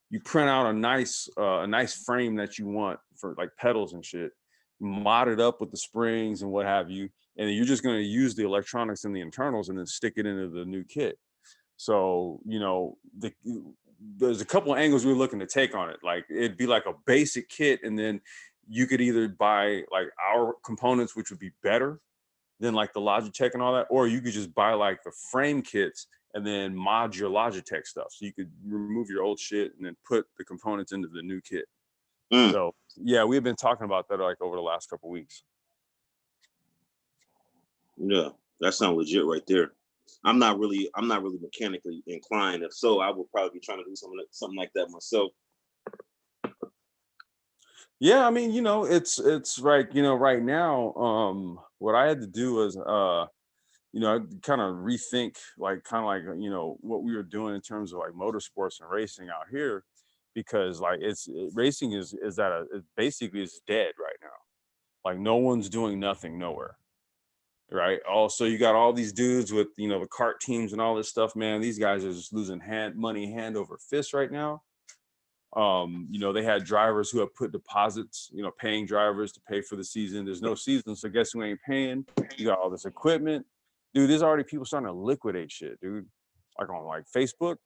You print out a nice frame that you want for like pedals and shit, mod it up with the springs and what have you, and then you're just going to use the electronics and the internals and then stick it into the new kit. So, you know, there's a couple of angles we're looking to take on it. Like it'd be like a basic kit, and then you could either buy like our components, which would be better than like the Logitech and all that, or you could just buy like the frame kits and then mod your Logitech stuff. So you could remove your old shit and then put the components into the new kit. So yeah, we've been talking about that like over the last couple of weeks. Yeah, that sounds legit right there. I'm not really mechanically inclined. If so, I would probably be trying to do something like that myself. Yeah, I mean, you know, it's right, you know, right now, what I had to do was you know, I kind of rethink like you know, what we were doing in terms of like motorsports and racing out here, because like racing is it basically is dead right now. Like no one's doing nothing nowhere. Right. Also, you got all these dudes with, you know, the kart teams and all this stuff, man. These guys are just losing money hand over fist right now. You know, they had drivers who have put deposits, you know, paying drivers to pay for the season. There's no season, so guess who ain't paying? You got all this equipment. Dude, there's already people starting to liquidate shit, dude. Like on like Facebook.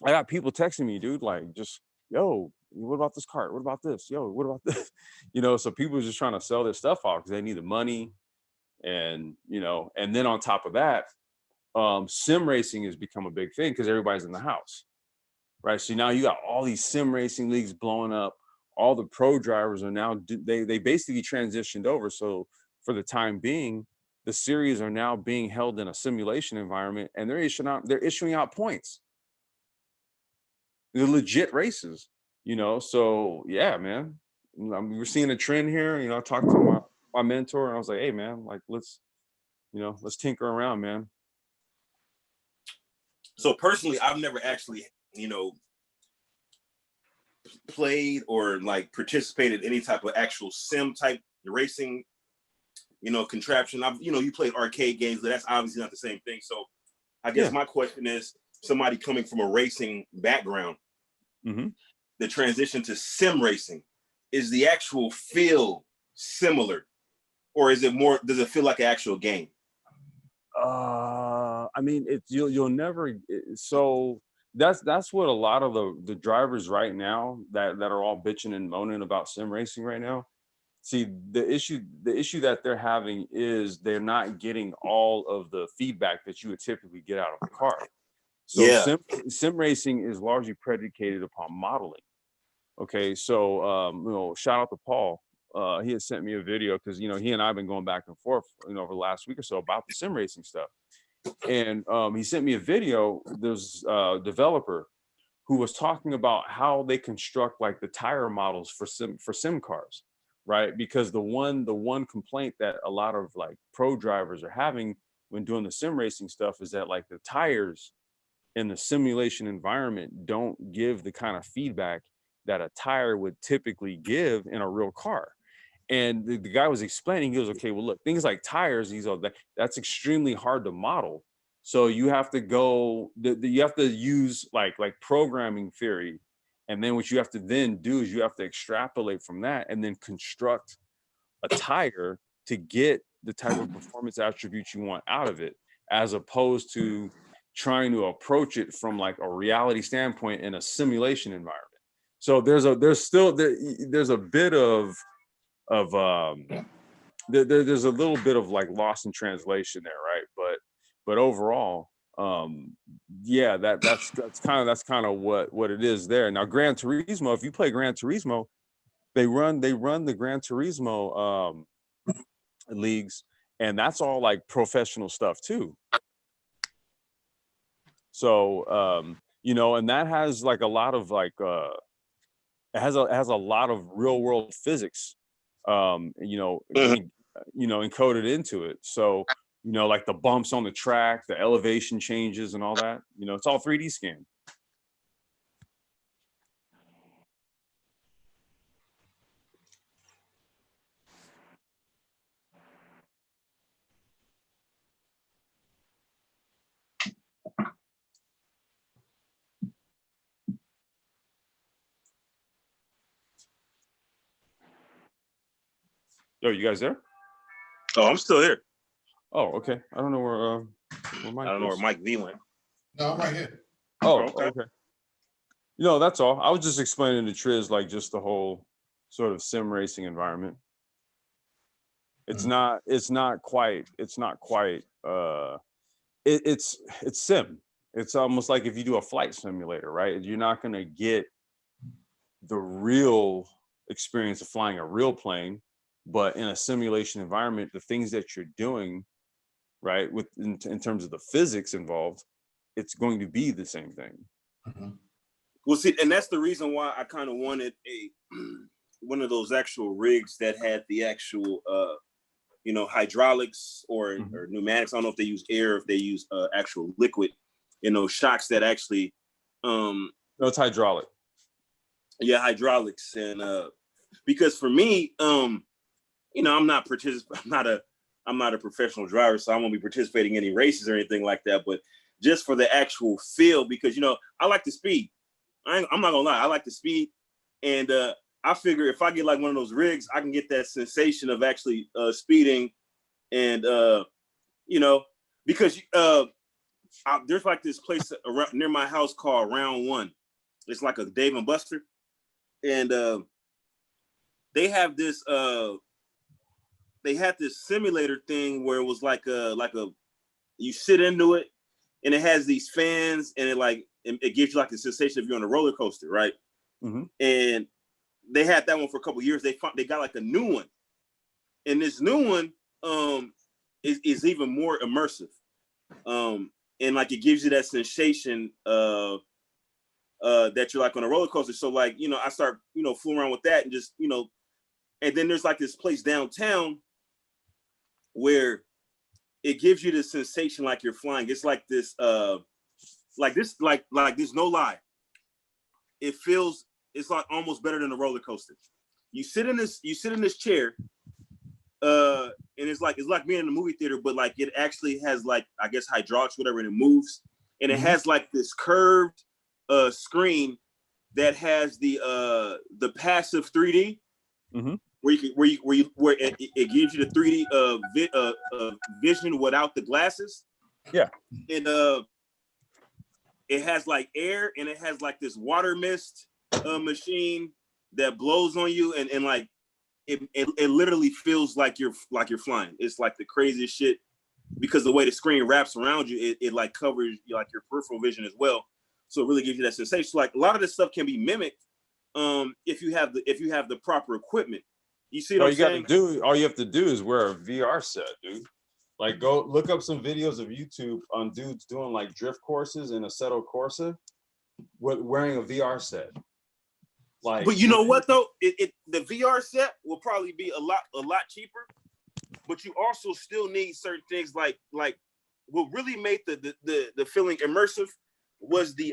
I got people texting me, dude, like just, yo, what about this cart? What about this? Yo, what about this? You know, so people are just trying to sell their stuff off because they need the money. And, you know, and then on top of that, sim racing has become a big thing because everybody's in the house, right? So now you got all these sim racing leagues blowing up. All the pro drivers are now, they basically transitioned over. So for the time being, the series are now being held in a simulation environment, and they're issuing out points. They're legit races, you know? So yeah, man, we're seeing a trend here. You know, I talked to my mentor and I was like, hey man, like let's tinker around, man. So personally, I've never actually, played or like participated in any type of actual sim type racing, contraption. You played arcade games, but that's obviously not the same thing. So I guess my question is, somebody coming from a racing background, the transition to sim racing, is the actual feel similar, or is it more? Does it feel like an actual game? I mean, you'll never. So that's what a lot of the drivers right now that are all bitching and moaning about sim racing right now. See, the issue that they're having is they're not getting all of the feedback that you would typically get out of a car. So sim racing is largely predicated upon modeling. Okay, so shout out to Paul. He had sent me a video because he and I have been going back and forth, over the last week or so about the sim racing stuff. And he sent me a video. There's a developer who was talking about how they construct like the tire models for sim cars, right? Because the one complaint that a lot of like pro drivers are having when doing the sim racing stuff is that like the tires in the simulation environment don't give the kind of feedback that a tire would typically give in a real car. And the guy was explaining, he goes, okay, well, look, things like tires, that's extremely hard to model. So you have to you have to use like programming theory. And then what you have to then do is you have to extrapolate from that and then construct a tire to get the type of performance attributes you want out of it, as opposed to trying to approach it from like a reality standpoint in a simulation environment. So there's a bit of there's a little bit of like loss in translation there, right? But overall, that's kind of what it is there. Now, Gran Turismo, if you play Gran Turismo, they run the Gran Turismo leagues, and that's all like professional stuff too. So and that has like a lot of like it has a lot of real world physics encoded into it. So like the bumps on the track, the elevation changes and all that, it's all 3D scanned. Yo, you guys there? Oh, I'm still here. Oh, okay. I don't know where Mike I don't know where Mike V went. No, I'm right here. Oh, okay. That's all. I was just explaining to Triz like just the whole sort of sim racing environment. It's not quite it's sim. It's almost like if you do a flight simulator, right? You're not going to get the real experience of flying a real plane, but in a simulation environment, the things that you're doing, right, in terms of the physics involved, it's going to be the same thing. Well, see, and that's the reason why I kind of wanted one of those actual rigs that had the actual hydraulics or pneumatics. I don't know if they use air, if they use actual liquid, shocks that actually no, it's hydraulic. Yeah, hydraulics. And because for me, I'm not a professional driver, so I won't be participating in any races or anything like that. But just for the actual feel, because I like the speed. I'm not gonna lie, I like the speed, and I figure if I get like one of those rigs, I can get that sensation of actually speeding, and because there's like this place around near my house called Round One. It's like a Dave and Buster, and they have this. They had this simulator thing where it was like a you sit into it, and it has these fans, and it gives you like the sensation of you're on a roller coaster, right? And they had that one for a couple of years. They got like a new one, and this new one is even more immersive, and like it gives you that sensation of that you're like on a roller coaster. So like I start fooling around with that and just and then there's like this place downtown where it gives you the sensation like you're flying. It's like this like this, like there's no lie. It's like almost better than a roller coaster. You sit in this chair, and it's like being in a movie theater, but like it actually has like, I guess, hydraulics, whatever, and it moves, and it has like this curved screen that has the passive 3D, where it gives you the 3D vision without the glasses. Yeah. And it has like air, and it has like this water mist machine that blows on you, and like it literally feels like you're flying. It's like the craziest shit, because the way the screen wraps around you, it like covers like your peripheral vision as well. So it really gives you that sensation. So like a lot of this stuff can be mimicked if you have the proper equipment. You see what I'm saying? All you have to do is wear a VR set, dude. Like, go look up some videos of YouTube on dudes doing like drift courses in Assetto Corsa wearing a VR set. Like, but you know what though? The VR set will probably be a lot cheaper, but you also still need certain things like what really made the feeling immersive was the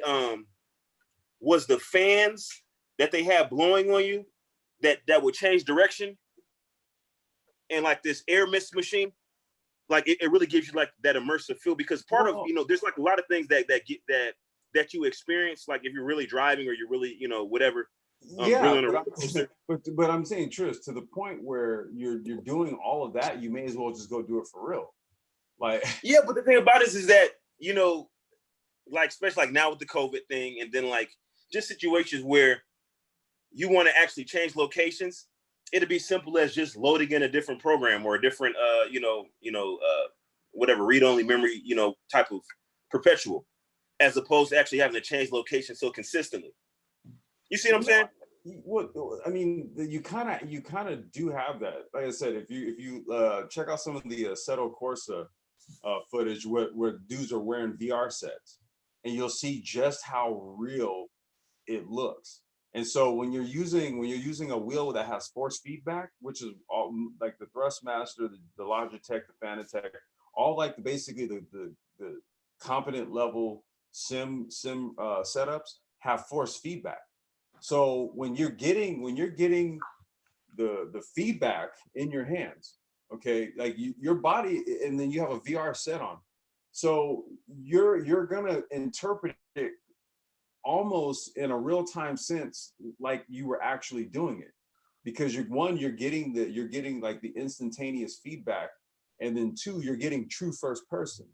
fans that they had blowing on you that would change direction, and like this air mist machine. Like it really gives you like that immersive feel, because part of, there's like a lot of things that you experience, like if you're really driving or you're really, whatever. But I'm saying, Tris, to the point where you're doing all of that, you may as well just go do it for real. Like, yeah, but the thing about it is that, like, especially like now with the COVID thing, and then like just situations where you want to actually change locations, it'd be simple as just loading in a different program or a different whatever read-only memory, type of perpetual, as opposed to actually having to change location so consistently. You see what I'm saying? What I mean, you kind of do have that. Like I said, if you check out some of the Assetto Corsa footage where dudes are wearing VR sets, and you'll see just how real it looks. And so when you're using a wheel that has force feedback, which is all like the Thrustmaster, the Logitech, the Fanatec, all like basically the competent level sim setups have force feedback. So when you're getting the feedback in your hands, okay, like your body, and then you have a VR set on, so you're gonna interpret it almost in a real-time sense, like you were actually doing it, because you're getting like the instantaneous feedback, and then two, you're getting true first person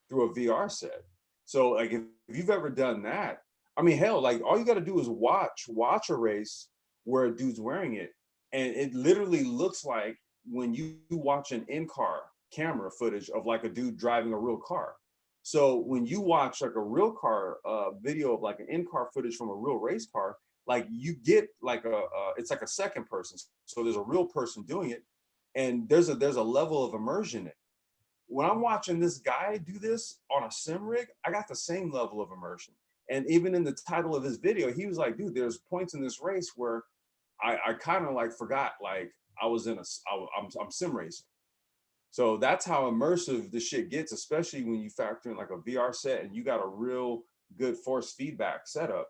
through a VR set. So like if you've ever done that, I mean, hell, like all you got to do is watch a race where a dude's wearing it, and it literally looks like when you watch an in-car camera footage of like a dude driving a real car. So when you watch like a real car video of like an in-car footage from a real race car, like you get like it's like a second person. So there's a real person doing it, and there's a level of immersion in it. When I'm watching this guy do this on a sim rig, I got the same level of immersion. And even in the title of his video, he was like, dude, there's points in this race where I kind of like forgot, like I'm sim racing. So that's how immersive this shit gets, especially when you factor in like a VR set and you got a real good force feedback setup.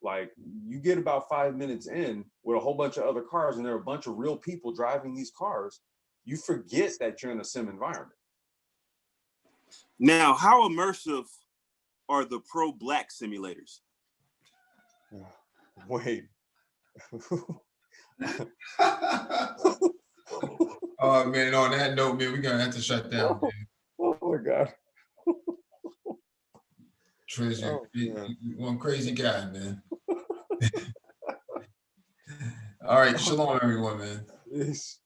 Like you get about 5 minutes in with a whole bunch of other cars, and there are a bunch of real people driving these cars. You forget that you're in a sim environment. Now, how immersive are the pro black simulators? Wait. Oh man, on that note, man, we're gonna have to shut down, man. Oh my God. Treasure, you one crazy guy, man. All right, shalom, everyone, man. Yes.